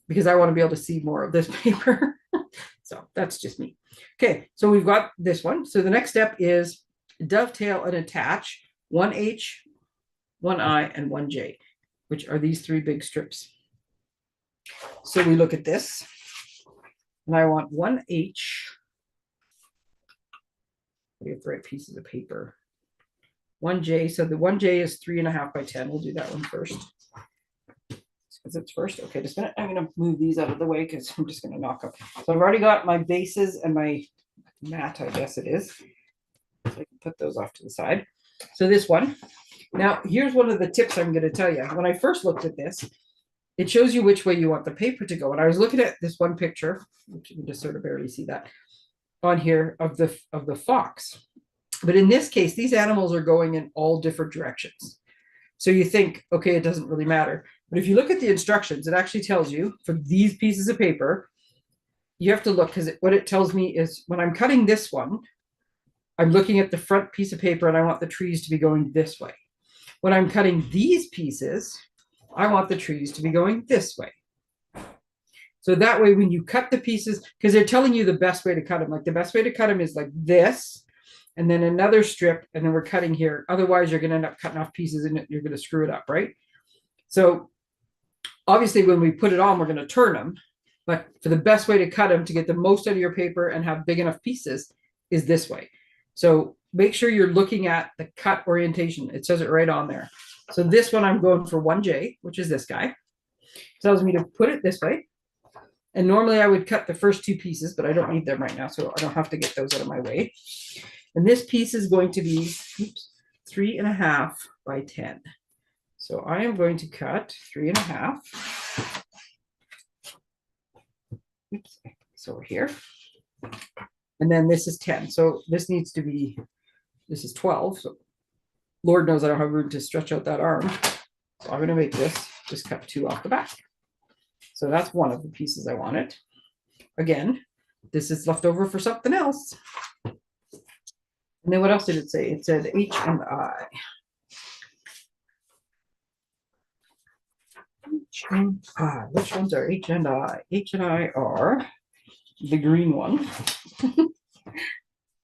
because I want to be able to see more of this paper. So that's just me. Okay, so we've got this one. So the next step is dovetail and attach 1H, 1I, and 1J, which are these 3 big strips. So we look at this, and I want 1H. We have the right pieces of paper. 1J, so the 1J is 3.5 by 10. We'll do that one first. Because it's first. Okay, just a minute. I'm going to move these out of the way because I'm just going to knock them. So I've already got my bases and my mat, I guess it is. So I can put those off to the side. So this one. Now, here's one of the tips I'm going to tell you. When I first looked at this, it shows you which way you want the paper to go. And I was looking at this one picture, which you can just sort of barely see that on here of the fox. But in this case, these animals are going in all different directions. So you think, okay, it doesn't really matter. But if you look at the instructions, it actually tells you for these pieces of paper, you have to look because what it tells me is when I'm cutting this one, I'm looking at the front piece of paper and I want the trees to be going this way. When I'm cutting these pieces, I want the trees to be going this way. So that way, when you cut the pieces, because they're telling you the best way to cut them, like the best way to cut them is like this, and then another strip, and then we're cutting here. Otherwise, you're going to end up cutting off pieces and you're going to screw it up, right? So obviously, when we put it on, we're going to turn them. But for the best way to cut them to get the most out of your paper and have big enough pieces is this way. So make sure you're looking at the cut orientation. It says it right on there. So this one, I'm going for 1J, which is this guy. It tells me to put it this way. And normally I would cut the first 2 pieces, but I don't need them right now, so I don't have to get those out of my way. And this piece is going to be 3.5 by 10. So I am going to cut 3.5. Oops, so we're here. And then this is 10. So this needs to be, this is 12. So Lord knows I don't have room to stretch out that arm. So I'm going to make this, just cut 2 off the back. So that's one of the pieces I wanted. Again, this is left over for something else. And then what else did it say? It said H and I. H and I. Which ones are H and I? H and I are the green one.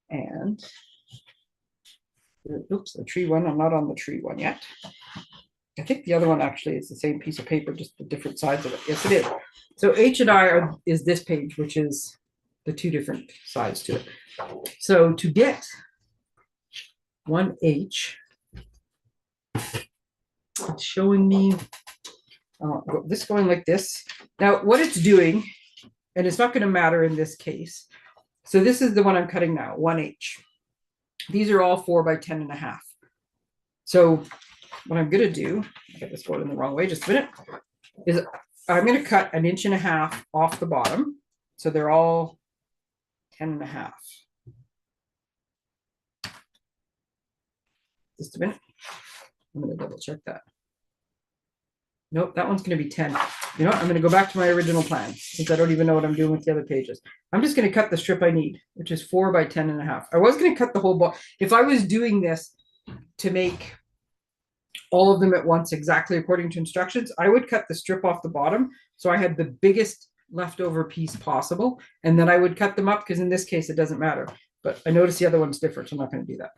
And oops, the tree one. I'm not on the tree one yet. I think the other one actually is the same piece of paper, just the different sides of it. Yes, it is. So H and I is this page, which is the 2 different sides to it. So to get 1H, it's showing me this going like this. Now, what it's doing, and it's not going to matter in this case. So this is the one I'm cutting now, 1H. These are all 4 by 10.5. So what I'm going to do, I got this going in the wrong way, just a minute, is I'm going to cut 1.5 inches off the bottom. So they're all 10.5. Just a minute. I'm going to double check that. Nope, that one's going to be 10. You know what? I'm going to go back to my original plan since I don't even know what I'm doing with the other pages. I'm just going to cut the strip I need, which is 4 by 10.5. I was going to cut the whole ball. If I was doing this to make all of them at once exactly according to instructions, I would cut the strip off the bottom so I had the biggest leftover piece possible, and then I would cut them up because in this case it doesn't matter. But I noticed the other one's different, so I'm not going to do that.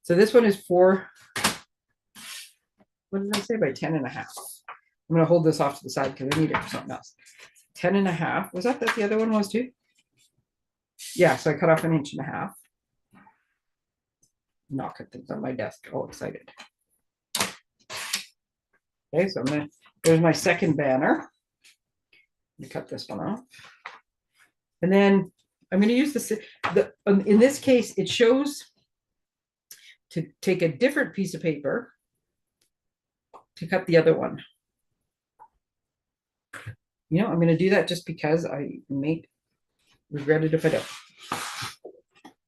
So this one is 4, what did I say, by 10.5. I'm going to hold this off to the side because I need it for something else. 10.5. Was that the other one was too? Yeah, so I cut off 1.5 inches. Knocking things on my desk, all excited. Okay, so there's my second banner. Let me cut this one off. And then I'm going to use in this case, it shows to take a different piece of paper to cut the other one. You know, I'm going to do that just because I may regret it if I don't.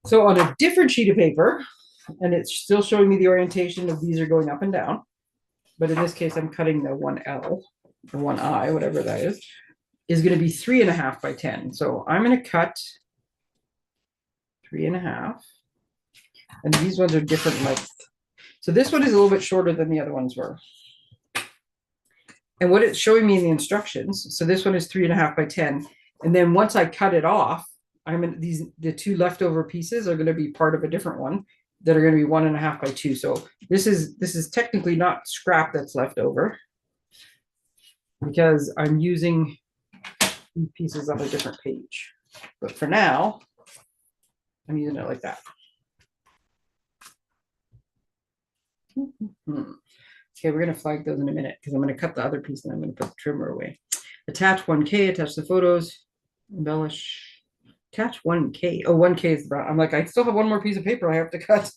So on a different sheet of paper, and it's still showing me the orientation of these are going up and down. But in this case, I'm cutting the 1L or 1I, whatever that is going to be 3.5 by 10. So I'm going to cut 3.5. And these ones are different length. So this one is a little bit shorter than the other ones were. And what it's showing me in the instructions, so this one is 3.5 by 10. And then once I cut it off, the two leftover pieces are going to be part of a different one that are going to be 1.5 by 2. So this is technically not scrap that's left over because I'm using these pieces on a different page. But for now, I'm using it like that. Okay, we're going to flag those in a minute because I'm going to cut the other piece and I'm going to put the trimmer away. Attach 1K, attach the photos, embellish, attach 1K. Oh, 1K is the brown. I'm like, I still have one more piece of paper I have to cut.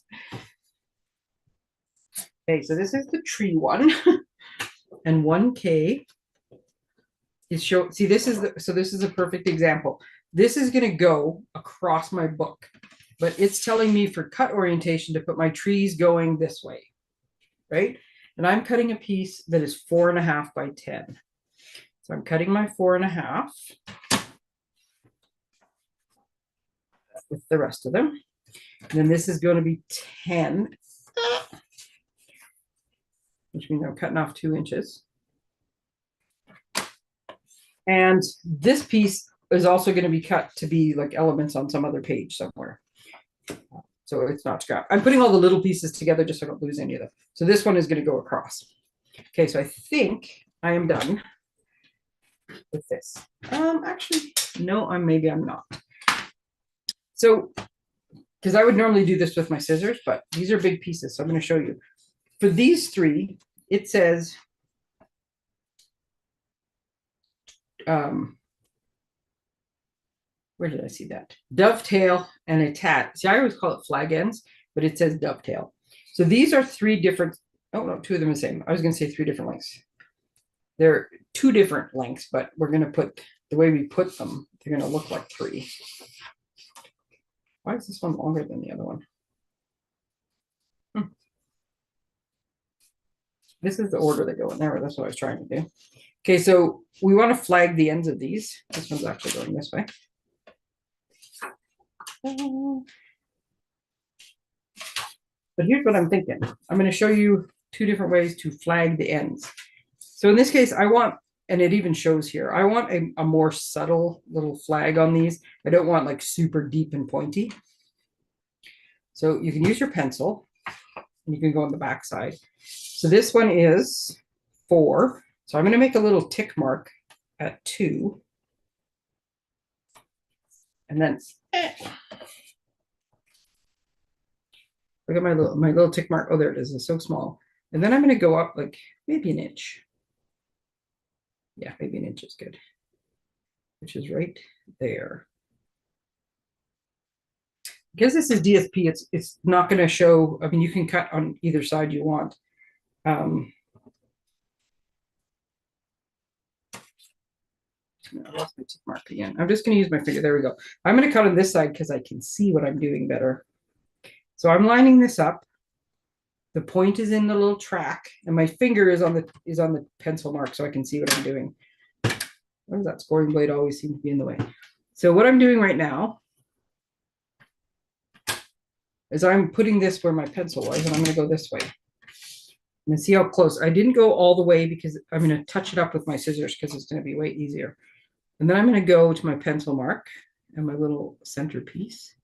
Okay, so this is the tree one. And 1K is show. See, this is a perfect example. This is going to go across my book, but it's telling me for cut orientation to put my trees going this way, right? And I'm cutting a piece that is 4.5 by 10. So I'm cutting my 4.5 with the rest of them. And then this is going to be 10, which means I'm cutting off 2 inches. And this piece is also going to be cut to be like elements on some other page somewhere. So it's not scrap. I'm putting all the little pieces together just so I don't lose any of them. So this one is going to go across. Okay, so I think I am done with this. Actually, no, maybe I'm not. So, because I would normally do this with my scissors, but these are big pieces, so I'm going to show you. For these three, it says where did I see that? Dovetail and attach. See, I always call it flag ends, but it says dovetail. So these are 3 different, oh no, 2 of them are the same. I was going to say 3 different lengths. They're 2 different lengths, but we're going to put, the way we put them, they're going to look like 3. Why is this one longer than the other one? This is the order they go in there. That's what I was trying to do. Okay, so we want to flag the ends of these. This one's actually going this way. But here's what I'm thinking. I'm going to show you 2 different ways to flag the ends. So in this case, I want, and it even shows here, I want a more subtle little flag on these. I don't want like super deep and pointy. So you can use your pencil and you can go on the back side. So this one is 4. So I'm going to make a little tick mark at 2. And then look at my little tick mark. Oh, there it is. It's so small. And then I'm going to go up like maybe an inch. Yeah, maybe an inch is good. Which is right there. Because this is DSP, it's not going to show. I mean, you can cut on either side you want. I lost my tick mark again. I'm just going to use my finger. There we go. I'm going to cut on this side because I can see what I'm doing better. So I'm lining this up. The point is in the little track, and my finger is on the pencil mark, so I can see what I'm doing. Why does that scoring blade always seem to be in the way? So what I'm doing right now is I'm putting this where my pencil was, and I'm going to go this way. And see how close. I didn't go all the way because I'm going to touch it up with my scissors because it's going to be way easier. And then I'm going to go to my pencil mark and my little center piece.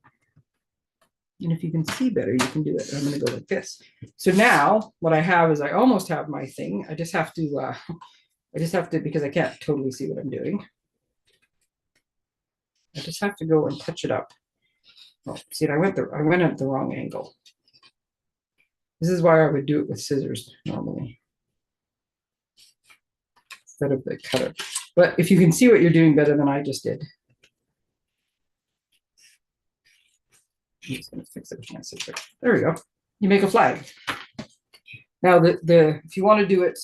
And if you can see better, you can do it. I'm going to go like this. So now what I have is I almost have my thing. I just have to I just have to, because I can't totally see what I'm doing. I just have to go and touch it up. Oh, see, I went at the wrong angle. This is why I would do it with scissors normally instead of the cutter. But if you can see what you're doing better than I just did. I'm just going to fix it with my scissors. There we go. You make a flag. Now, if you want to do it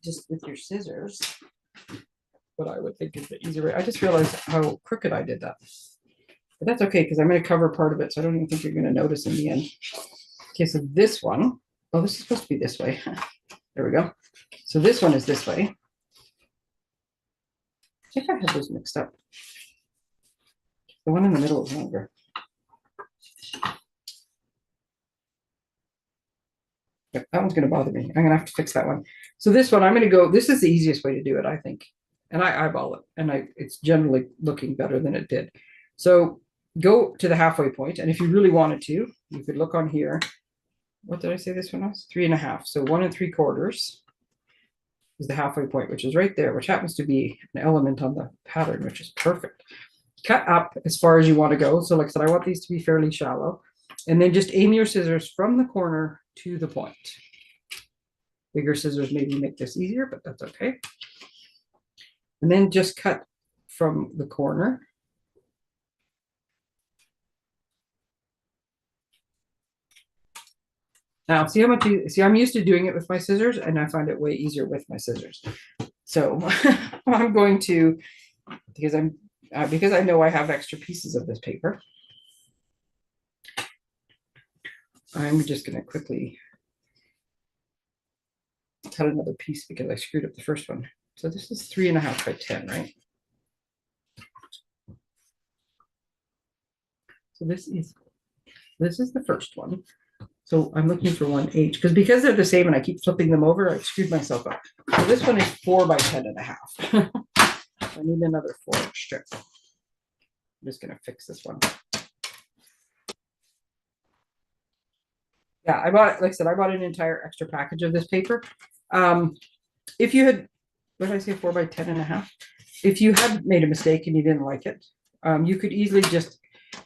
just with your scissors, what I would think is the easier way. I just realized how crooked I did that. But that's okay, because I'm going to cover part of it, so I don't even think you're going to notice in the end. Okay, so this one, oh, this is supposed to be this way. There we go. So this one is this way. I think I have those mixed up. The one in the middle is longer. Yep, that one's going to bother me. I'm going to have to fix that one. So this one, I'm going to go, this is the easiest way to do it, I think. And I eyeball it, and it's generally looking better than it did. So go to the halfway point, and if you really wanted to, you could look on here. What did I say this one was? 3.5. So 1 3/4 is the halfway point, which is right there, which happens to be an element on the pattern, which is perfect. Cut up as far as you want to go. So like I said, I want these to be fairly shallow. And then just aim your scissors from the corner to the point. Bigger scissors maybe make this easier, but that's okay. And then just cut from the corner. Now, see how much I'm used to doing it with my scissors, and I find it way easier with my scissors. So I'm going to, because I know I have extra pieces of this paper, I'm just going to quickly cut another piece because I screwed up the first one. So this is 3.5 by 10, right? So this is the first one. So I'm looking for 1H because they're the same and I keep flipping them over, I screwed myself up. So this one is 4 by 10.5. I need another 4-inch strip. I'm just going to fix this one. Yeah, I bought, like I said, I bought an entire extra package of this paper. If you had, what did I say, 4 by 10.5? If you had made a mistake and you didn't like it, you could easily just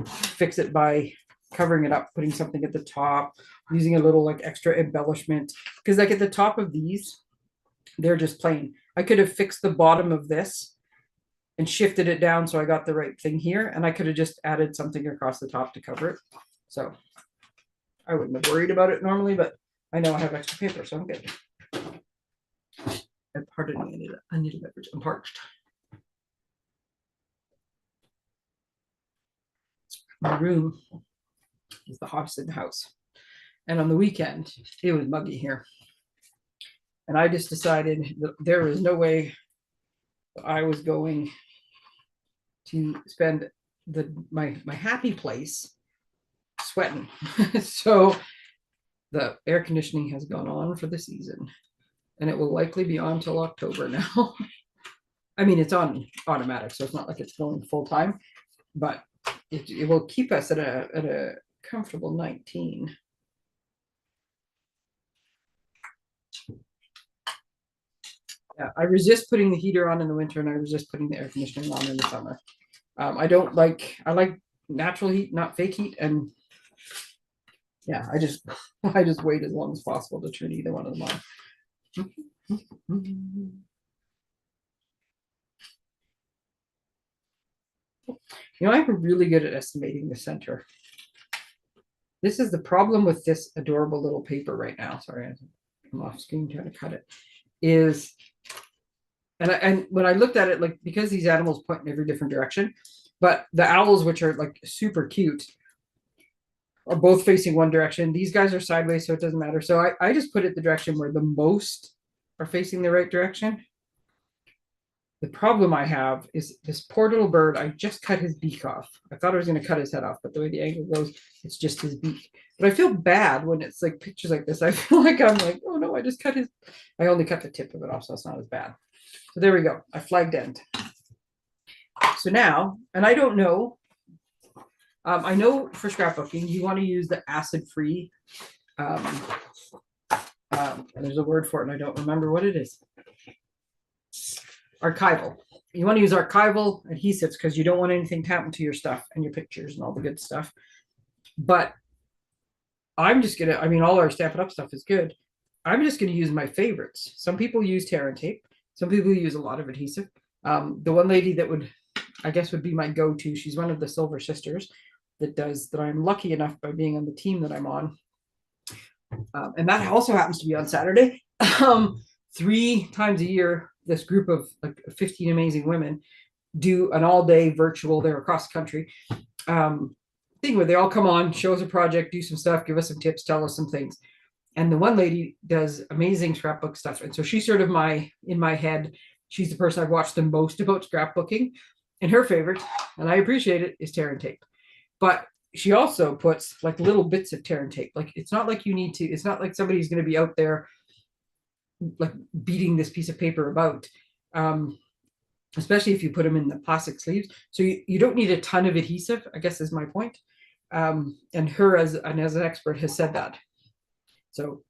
fix it by covering it up, putting something at the top, using a little like extra embellishment. Because like at the top of these, they're just plain. I could have fixed the bottom of this and shifted it down so I got the right thing here. And I could have just added something across the top to cover it. So I wouldn't have worried about it normally, but I know I have extra paper, so I'm good. And pardon me, I need a beverage. I'm parched. My room is the hottest in the house. And on the weekend, it was muggy here. And I just decided that there was no way I was going to spend my happy place sweating. So the air conditioning has gone on for the season. And it will likely be on till October now. I mean, it's on automatic, so it's not like it's going full time, but it will keep us at a comfortable 19. Yeah, I resist putting the heater on in the winter, and I resist putting the air conditioning on in the summer. I like natural heat, not fake heat, and yeah, I just wait as long as possible to turn either one of them on. You know, I'm really good at estimating the center. This is the problem with this adorable little paper right now. Sorry, I'm off screen trying to cut it. Is, and when I looked at it, like, because these animals point in every different direction, but the owls, which are like super cute, are both facing one direction. These guys are sideways, so it doesn't matter. So I just put it the direction where the most are facing the right direction. The problem I have is this poor little bird. I just cut his beak off. I thought I was going to cut his head off, but the way the angle goes, it's just his beak. But I feel bad when it's like pictures like this. I feel like I'm like, oh no, I just cut I only cut the tip of it off, so it's not as bad. So there we go. I flagged end. So now, and I don't know, I know for scrapbooking, you want to use the acid-free, and there's a word for it, and I don't remember what it is. archival. You want to use archival adhesives because you don't want anything to happen to your stuff and your pictures and all the good stuff. But I'm just gonna, I mean, all our Stampin' Up stuff is good. I'm just gonna use my favorites. Some people use tear and tape. Some people use a lot of adhesive. The one lady that would, I guess, would be my go-to. She's one of the Silver Sisters that I'm lucky enough by being on the team that I'm on. And that also happens to be on Saturday. 3 times a year, this group of like 15 amazing women do an all-day virtual, they're across the country, thing where they all come on, show us a project, do some stuff, give us some tips, tell us some things. And the one lady does amazing scrapbook stuff. And so she's sort of in my head, she's the person I've watched the most about scrapbooking. And her favorite, and I appreciate it, is tear and tape. But she also puts like little bits of tear and tape. Like it's not like you need to, it's not like somebody's going to be out there like beating this piece of paper about, especially if you put them in the plastic sleeves. So you don't need a ton of adhesive, I guess is my point. And her as an expert has said that. So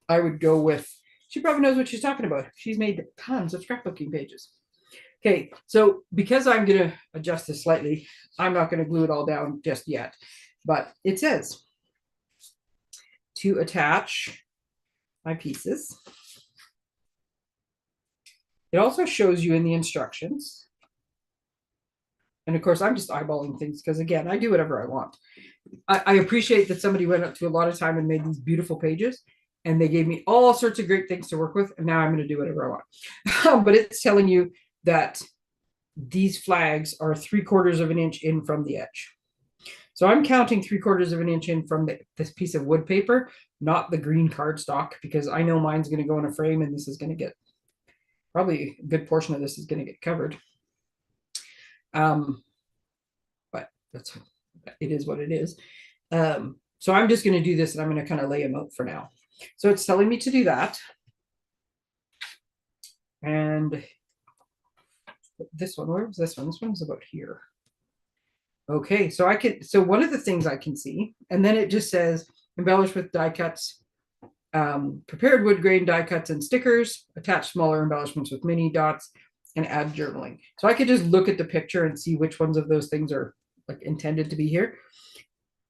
I would go with, she probably knows what she's talking about. She's made tons of scrapbooking pages. Okay, so because I'm going to adjust this slightly, I'm not going to glue it all down just yet, but it says to attach my pieces. It also shows you in the instructions. And of course, I'm just eyeballing things because, again, I do whatever I want. I appreciate that somebody went up to a lot of time and made these beautiful pages, and they gave me all sorts of great things to work with, and now I'm going to do whatever I want. But it's telling you that these flags are 3/4 of an inch in from the edge. So I'm counting 3/4 of an inch in from this piece of wood paper, not the green cardstock, because I know mine's going to go in a frame and this is going to get, probably a good portion of this is going to get covered. But it is what it is. So I'm just going to do this and I'm going to kind of lay them out for now. So it's telling me to do that. And this one, where was this one? This one was about here. Okay, so so one of the things I can see, and then it just says embellish with die cuts, prepared wood grain die cuts and stickers, attach smaller embellishments with mini dots, and add journaling. So I could just look at the picture and see which ones of those things are like intended to be here.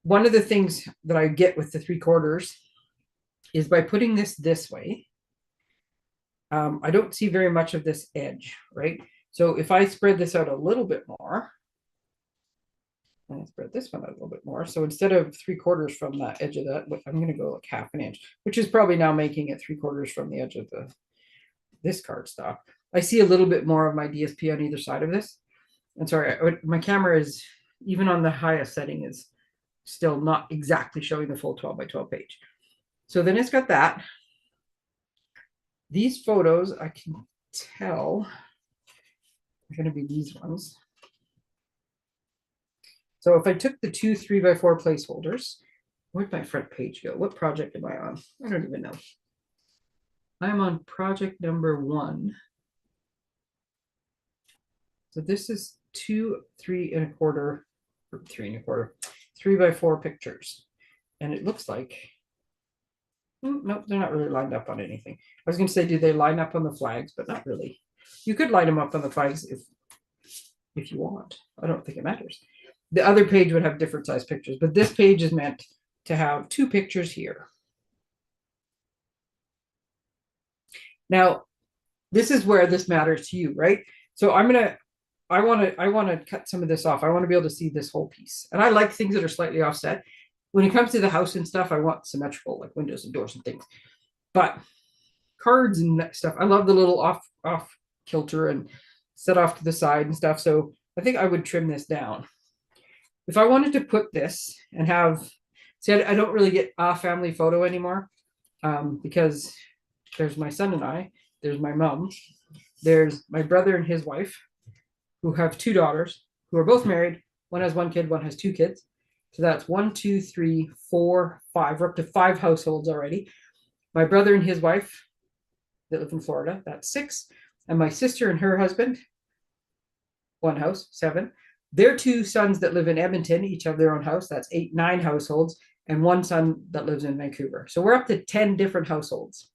One of the things that I get with the 3/4 is by putting this way, I don't see very much of this edge, right? So if I spread this out a little bit more, and I spread this one out a little bit more, so instead of 3/4 from that edge of that, I'm going to go like 1/2 inch, which is probably now making it 3/4 from the edge of this cardstock. I see a little bit more of my DSP on either side of this. And sorry, my camera is, even on the highest setting, is still not exactly showing the full 12 by 12 page. So then it's got that. These photos, I can tell, are going to be these ones. So if I took the 2 3x4 placeholders, where'd my front page go? What project am I on? I don't even know. I'm on project number 1. So this is 2 3 1/4, 3 1/4, 3x4 pictures. And it looks like, nope, they're not really lined up on anything. I was going to say, do they line up on the flags? But not really. You could line them up on the flags if you want. I don't think it matters. The other page would have different size pictures, but this page is meant to have 2 pictures here. Now, this is where this matters to you, right? So I want to cut some of this off. I want to be able to see this whole piece. And I like things that are slightly offset. When it comes to the house and stuff, I want symmetrical, like windows and doors and things. But cards and stuff, I love the little off kilter and set off to the side and stuff. So I think I would trim this down. If I wanted to put this and have, see, I don't really get a family photo anymore, because there's my son and I, there's my mom, there's my brother and his wife, who have 2 daughters, who are both married. One has 1 kid, one has 2 kids. So that's 1, 2, 3, 4, 5. We're up to 5 households already. My brother and his wife that live in Florida, that's 6. And my sister and her husband, 1 house, 7. Their 2 sons that live in Edmonton, each have their own house. That's 8, 9 households, and 1 son that lives in Vancouver. So we're up to 10 different households.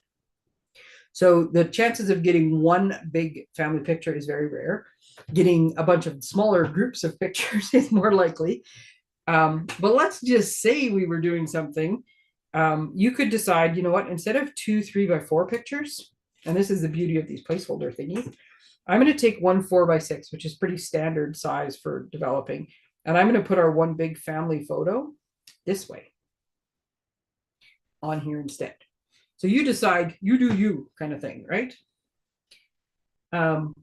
So the chances of getting one big family picture is very rare. Getting a bunch of smaller groups of pictures is more likely. But let's just say we were doing something. You could decide, you know what, instead of 2 3x4 pictures, and this is the beauty of these placeholder thingies, I'm going to take one 4x6, which is pretty standard size for developing. And I'm going to put our one big family photo this way on here instead. So you decide, you do you kind of thing, right? And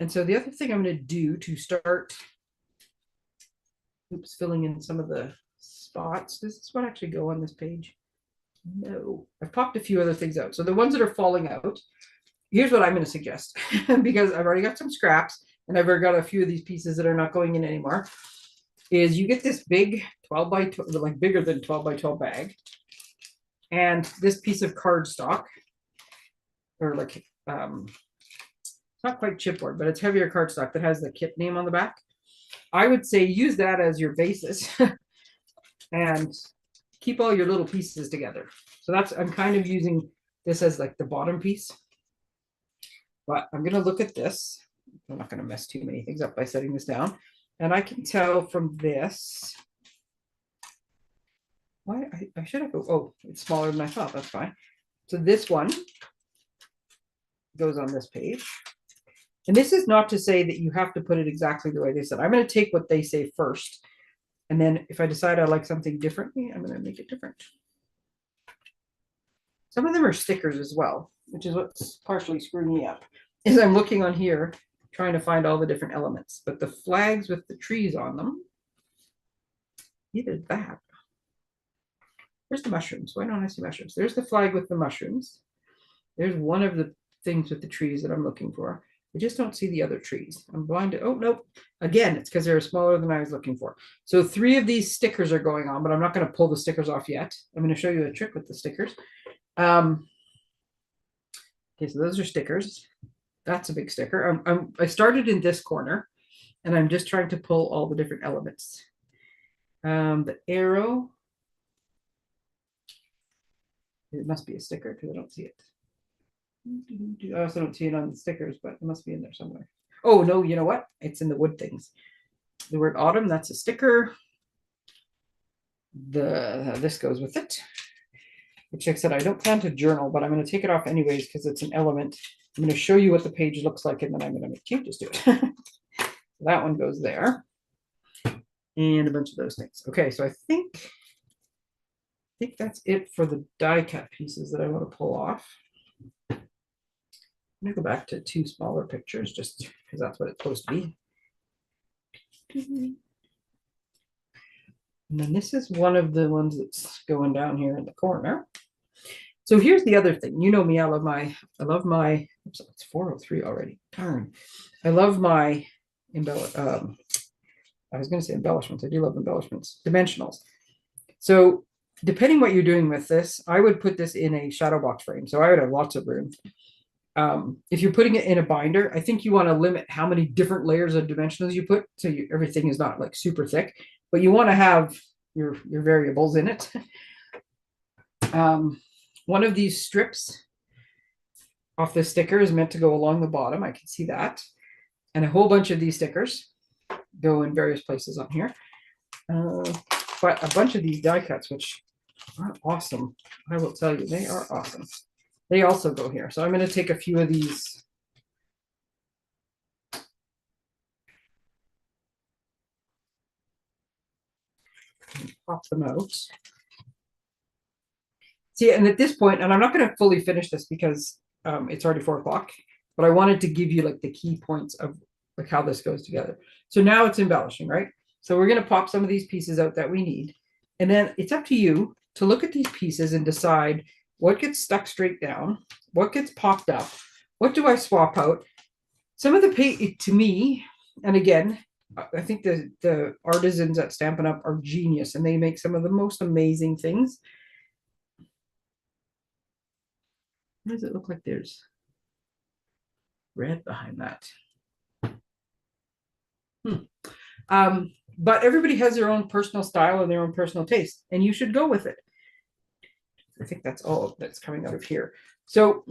so the other thing I'm going to do to start, filling in some of the spots. Does this one actually go on this page? No, I've popped a few other things out. So the ones that are falling out, here's what I'm going to suggest, because I've already got some scraps and I've already got a few of these pieces that are not going in anymore, is you get this big 12 by 12, like bigger than 12 by 12 bag, and this piece of cardstock, or like, it's not quite chipboard, but it's heavier cardstock that has the kit name on the back. I would say use that as your basis and keep all your little pieces together. So that's, I'm kind of using this as like the bottom piece. But I'm going to look at this. I'm not going to mess too many things up by setting this down. And I can tell from this, why I should have, oh, it's smaller than I thought. That's fine. So this one goes on this page. And this is not to say that you have to put it exactly the way they said. I'm going to take what they say first. And then if I decide I like something differently, I'm going to make it different. Some of them are stickers as well, which is what's partially screwing me up. Is I'm looking on here, trying to find all the different elements. But the flags with the trees on them, either that. Where's the mushrooms? Why don't I see mushrooms? There's the flag with the mushrooms. There's one of the things with the trees that I'm looking for. I just don't see the other trees. I'm blind to, oh, nope. Again, it's because they're smaller than I was looking for. So 3 of these stickers are going on, but I'm not going to pull the stickers off yet. I'm going to show you a trick with the stickers. Okay, so those are stickers. That's a big sticker. I started in this corner, and I'm just trying to pull all the different elements. The arrow. It must be a sticker because I don't see it. I also don't see it on the stickers, but it must be in there somewhere. Oh, no, you know what? It's in the wood things. The word autumn, that's a sticker. This goes with it. Which, like I said, I don't plan to journal, but I'm going to take it off anyways because it's an element. I'm going to show you what the page looks like, and then I'm going to make changes to it. That one goes there. And a bunch of those things. Okay, so I think that's it for the die cut pieces that I want to pull off. I'm going to go back to 2 smaller pictures just because that's what it's supposed to be. And then this is one of the ones that's going down here in the corner. So here's the other thing. You know me, I love my, oops, it's 403 already. Darn. I love my I was going to say embellishments. I do love embellishments. Dimensionals. So depending what you're doing with this, I would put this in a shadow box frame. So I would have lots of room. If you're putting it in a binder, I think you want to limit how many different layers of dimensionals you put, so everything is not like super thick, but you want to have your variables in it. One of these strips off the sticker is meant to go along the bottom. I can see that. And a whole bunch of these stickers go in various places on here. But a bunch of these die cuts, which are awesome. I will tell you, they are awesome. They also go here. So I'm going to take a few of these. And pop them out. See, and at this point, and I'm not going to fully finish this because it's already 4 o'clock, but I wanted to give you like the key points of like how this goes together. So now it's embellishing, right? So we're going to pop some of these pieces out that we need. And then it's up to you to look at these pieces and decide what gets stuck straight down, what gets popped up, what do I swap out. Some of the to me, and again, I think the artisans at Stampin' Up are genius, and they make some of the most amazing things. What does it look like? There's red behind that. But everybody has their own personal style and their own personal taste, and you should go with it. I think that's all that's coming out of here. So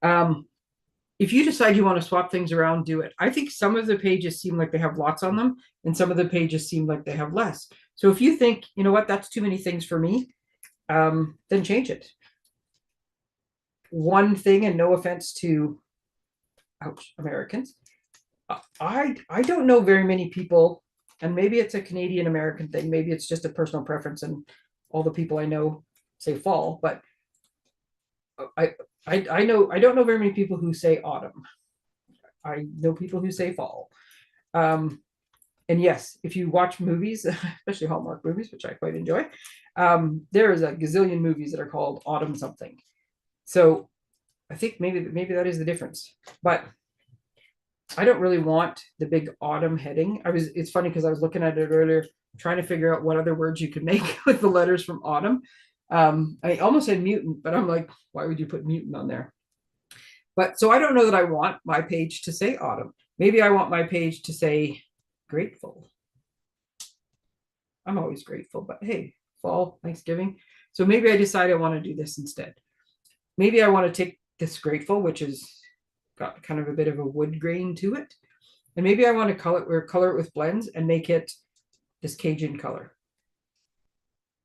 If you decide you want to swap things around, do it. I think some of the pages seem like they have lots on them, and some of the pages seem like they have less. So if you think, you know what, that's too many things for me, then change it. One thing, and no offense to Americans, I don't know very many people, and maybe it's a Canadian American thing, maybe it's just a personal preference, and all the people I know say fall, but I know I don't know very many people who say autumn. I know people who say fall. And yes, if you watch movies, especially Hallmark movies, which I quite enjoy, there is a gazillion movies that are called autumn something. So I think maybe that is the difference. But I don't really want the big autumn heading. It's funny because I was looking at it earlier, trying to figure out what other words you could make with the letters from autumn. I almost said mutant, but I'm like, why would you put mutant on there? But so I don't know that I want my page to say autumn. Maybe I want my page to say grateful. I'm always grateful, but hey, fall, Thanksgiving. So maybe I decide I want to do this instead. Maybe I want to take this grateful, which is got kind of a bit of a wood grain to it. And maybe I want to color it with blends and make it this Cajun color.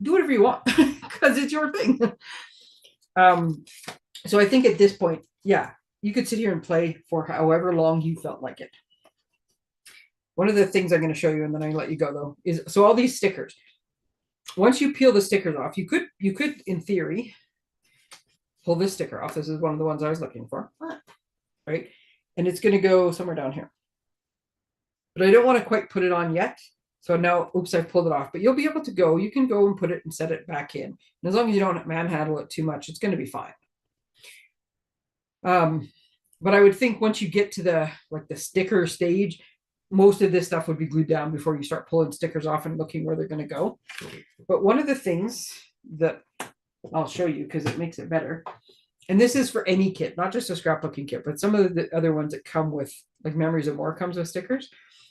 Do whatever you want because it's your thing. So I think at this point, yeah, you could sit here and play for however long you felt like it. One of the things I'm going to show you, and then I let you go though, is so all these stickers. Once you peel the stickers off, you could in theory pull this sticker off. This is one of the ones I was looking for, right? And it's going to go somewhere down here. But I don't want to quite put it on yet. So now, oops, I pulled it off. But you'll be able to go. You can go and put it and set it back in. And as long as you don't manhandle it too much, it's going to be fine. But I would think once you get to the sticker stage, most of this stuff would be glued down before you start pulling stickers off and looking where they're going to go. But one of the things that I'll show you because it makes it better, and this is for any kit, not just a scrapbooking kit, but some of the other ones that come with, like Memories of More comes with stickers.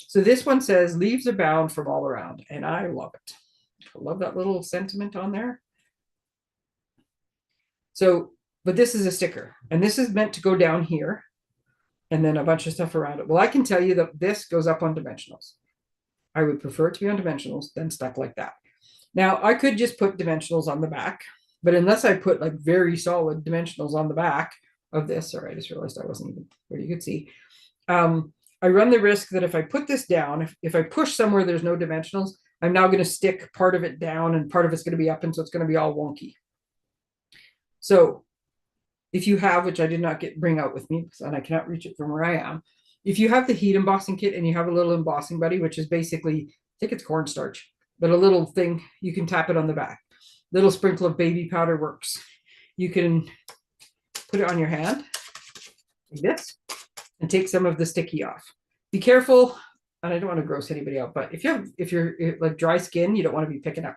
So this one says leaves abound from all around, and I love it. I love that little sentiment on there. So, but this is a sticker, and this is meant to go down here, and then a bunch of stuff around it. Well, I can tell you that this goes up on dimensionals. I would prefer it to be on dimensionals than stuck like that. Now, I could just put dimensionals on the back, but unless I put like very solid dimensionals on the back of this, sorry, I just realized I wasn't even where you could see. I run the risk that if I put this down, if I push somewhere there's no dimensionals, I'm now going to stick part of it down and part of it's going to be up, and so it's going to be all wonky. So if you have, which I did not bring out with me, and I cannot reach it from where I am, if you have the heat embossing kit and you have a little embossing buddy, which is basically, I think it's cornstarch, but a little thing, you can tap it on the back. Little sprinkle of baby powder works. You can put it on your hand like this and take some of the sticky off. Be careful, and I don't want to gross anybody out, but if you're like dry skin, you don't want to be picking up.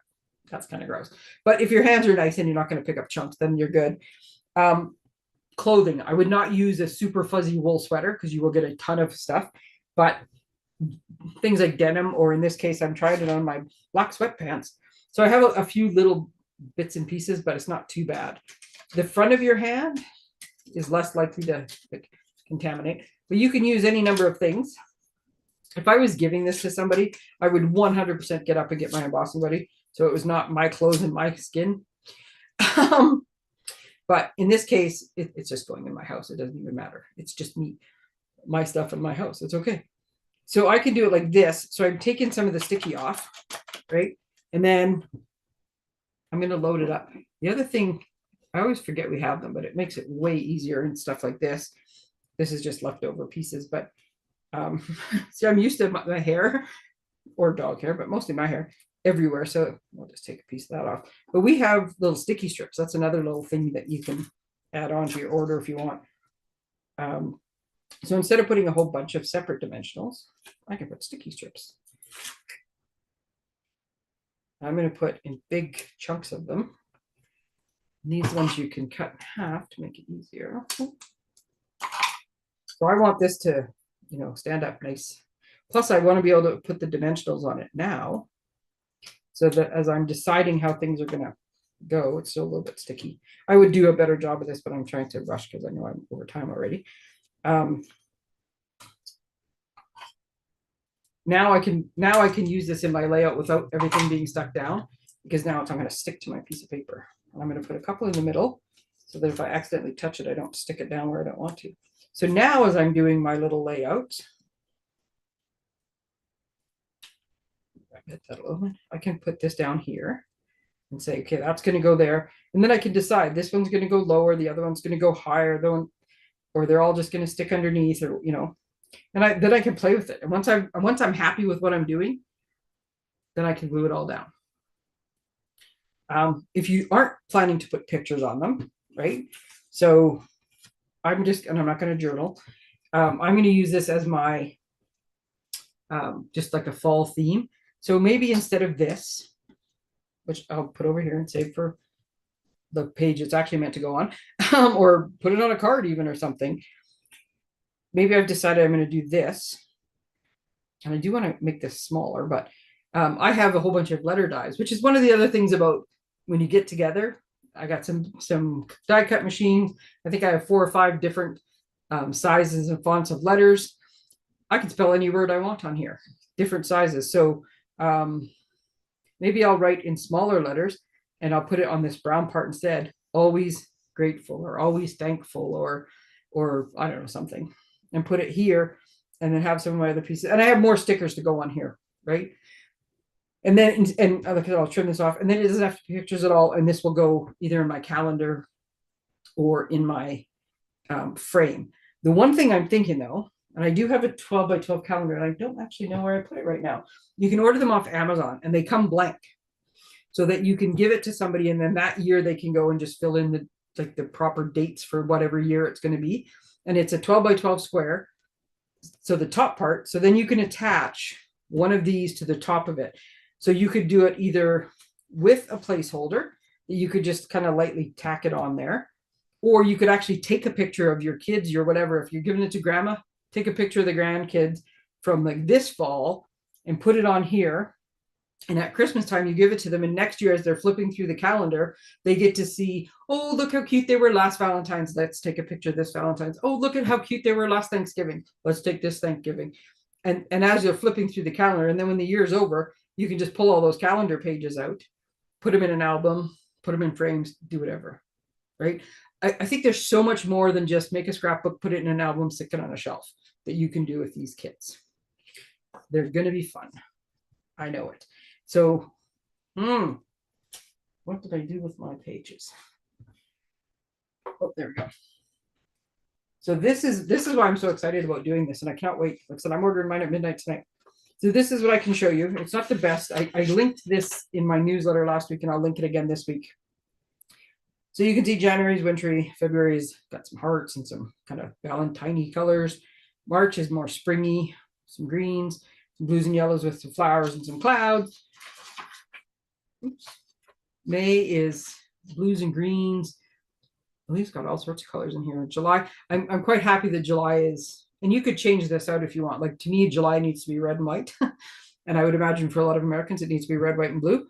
That's kind of gross. But if your hands are nice and you're not going to pick up chunks, then you're good. Clothing, I would not use a super fuzzy wool sweater because you will get a ton of stuff, but things like denim, or in this case, I'm trying it on my black sweatpants. So I have a few little bits and pieces, but it's not too bad. The front of your hand is less likely to contaminate, but you can use any number of things. If I was giving this to somebody, I would 100% get up and get my embossing buddy, so it was not my clothes and my skin. But in this case, it's just going in my house. It doesn't even matter. It's just me, my stuff in my house. It's okay. So I can do it like this. So I'm taking some of the sticky off, right? And then I'm going to load it up. The other thing, I always forget we have them, but it makes it way easier and stuff like this. This is just leftover pieces, but see, I'm used to my hair or dog hair, but mostly my hair everywhere. So I'll just take a piece of that off. But we have little sticky strips. That's another little thing that you can add on to your order if you want. So instead of putting a whole bunch of separate dimensionals, I can put sticky strips. I'm going to put in big chunks of them. These ones you can cut in half to make it easier. So I want this to, stand up nice. Plus, I want to be able to put the dimensionals on it now, so that as I'm deciding how things are going to go. It's still a little bit sticky. I would do a better job of this, but I'm trying to rush because I know I'm over time already. Now I can use this in my layout without everything being stuck down, because now I'm going to stick to my piece of paper. And I'm going to put a couple in the middle so that if I accidentally touch it, I don't stick it down where I don't want to. So now as I'm doing my little layout, I can put this down here and say, okay, that's going to go there. And then I can decide this one's going to go lower, the other one's going to go higher, or they're all just going to stick underneath, or, and then I can play with it. And once I'm happy with what I'm doing, then I can glue it all down. If you aren't planning to put pictures on them, right? So I'm not going to journal. I'm going to use this as my, just like a fall theme. So maybe instead of this, which I'll put over here and save for the page it's actually meant to go on, or put it on a card even or something. Maybe I've decided I'm going to do this. And I do want to make this smaller, but I have a whole bunch of letter dies, which is one of the other things about when you get together. I got some die cut machines. I think I have 4 or 5 different sizes and fonts of letters. I can spell any word I want on here, different sizes. So maybe I'll write in smaller letters and I'll put it on this brown part instead. Always grateful, or always thankful, or I don't know, something, and put it here, and then have some of my other pieces. And I have more stickers to go on here, right? And then, and I'll trim this off, and then it doesn't have to be pictures at all. And this will go either in my calendar or in my frame. The one thing I'm thinking though, and I do have a 12 by 12 calendar, and I don't actually know where I put it right now. You can order them off Amazon, and they come blank, so that you can give it to somebody, and then that year they can go and just fill in the proper dates for whatever year it's going to be. And it's a 12 by 12 square. So the top part, so then you can attach one of these to the top of it. So you could do it either with a placeholder that you could just kind of lightly tack it on there, or you could actually take a picture of your kids, your whatever. If you're giving it to grandma, take a picture of the grandkids from like this fall and put it on here. And at Christmas time, you give it to them. And next year, as they're flipping through the calendar, they get to see, oh, look how cute they were last Valentine's. Let's take a picture of this Valentine's. Oh, look at how cute they were last Thanksgiving. Let's take this Thanksgiving. And as you're flipping through the calendar, and then when the year's over, you can just pull all those calendar pages out, put them in an album, put them in frames, do whatever, right? I think there's so much more than just make a scrapbook, put it in an album, stick it on a shelf that you can do with these kits. They're going to be fun. I know it. So, what did I do with my pages? Oh, there we go. So this is why I'm so excited about doing this, and I cannot wait. Like I said, I'm ordering mine at midnight tonight. So this is what I can show you. It's not the best. I linked this in my newsletter last week, and I'll link it again this week. So you can see January's wintry, February's got some hearts and some kind of Valentine-y colors. March is more springy, some greens, some blues and yellows with some flowers and some clouds. Oops. May is blues and greens. At least got all sorts of colors in here. July, I'm quite happy that July is, and you could change this out if you want. Like, to me, July needs to be red and white. And I would imagine for a lot of Americans, it needs to be red, white, and blue.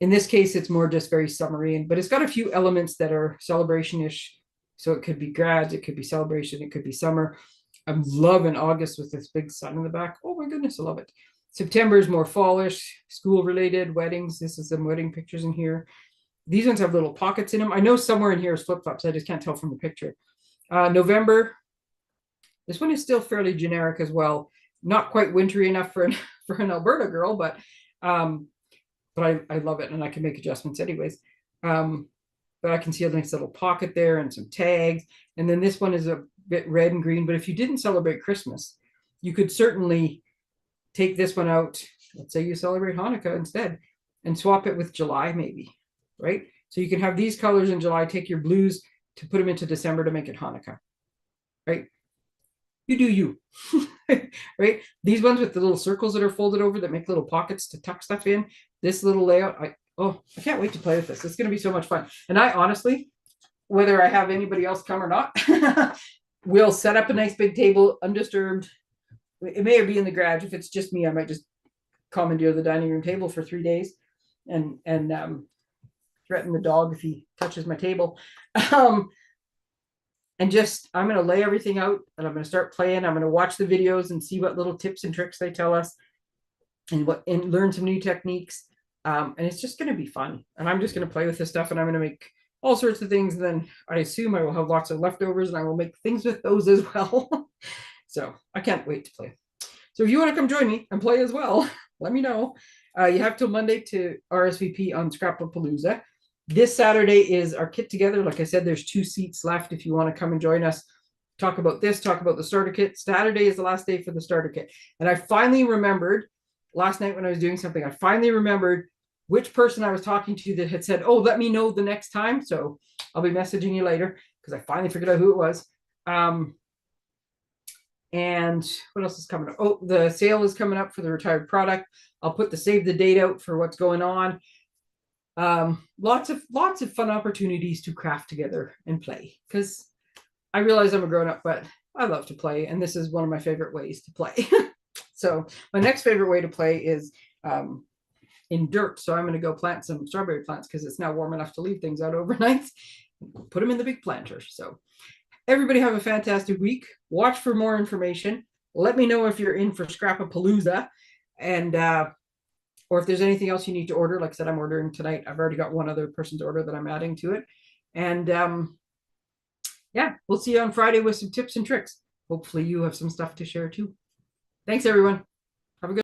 In this case, it's more just very summery, but it's got a few elements that are celebration-ish. So it could be grads, it could be celebration, it could be summer. I'm loving August with this big sun in the back. Oh my goodness, I love it. September is more fallish, school-related, weddings. This is some wedding pictures in here. These ones have little pockets in them. I know somewhere in here is flip-flops. I just can't tell from the picture. November, this one is still fairly generic as well. Not quite wintry enough for an Alberta girl, but I love it, and I can make adjustments anyways. But I can see a nice little pocket there and some tags. And then this one is a bit red and green. But if you didn't celebrate Christmas, you could certainly take this one out. Let's say you celebrate Hanukkah instead, and swap it with July maybe, right? So you can have these colors in July, take your blues to put them into December to make it Hanukkah, right? You do you, right? These ones with the little circles that are folded over that make little pockets to tuck stuff in. This little layout, I can't wait to play with this. It's going to be so much fun. And I honestly, whether I have anybody else come or not, we'll set up a nice big table undisturbed. It may be in the garage. If it's just me, I might just commandeer the dining room table for 3 days and threaten the dog if he touches my table. Um, and just, I'm going to lay everything out and I'm going to start playing. I'm going to watch the videos and see what little tips and tricks they tell us and learn some new techniques. And it's just going to be fun. And I'm just going to play with this stuff and I'm going to make all sorts of things. And then I assume I will have lots of leftovers and I will make things with those as well. So I can't wait to play. So if you want to come join me and play as well, let me know. You have till Monday to RSVP on Scrapapalooza. This Saturday is our kit together. Like I said, there's 2 seats left if you want to come and join us. Talk about this, talk about the starter kit. Saturday is the last day for the starter kit. And I finally remembered last night when I was doing something, I finally remembered which person I was talking to that had said, oh, let me know the next time. So I'll be messaging you later because I finally figured out who it was. And what else is coming up? Oh, the sale is coming up for the retired product. I'll put the save the date out for what's going on. Lots of fun opportunities to craft together and play because I realize I'm a grown up, but I love to play. And this is one of my favorite ways to play. So my next favorite way to play is in dirt. So I'm going to go plant some strawberry plants because it's now warm enough to leave things out overnight. Put them in the big planter. So everybody have a fantastic week. Watch for more information. Let me know if you're in for Scrapapalooza and or if there's anything else you need to order. Like I said, I'm ordering tonight. I've already got one other person's order that I'm adding to it. And yeah, we'll see you on Friday with some tips and tricks. Hopefully you have some stuff to share too. Thanks, everyone.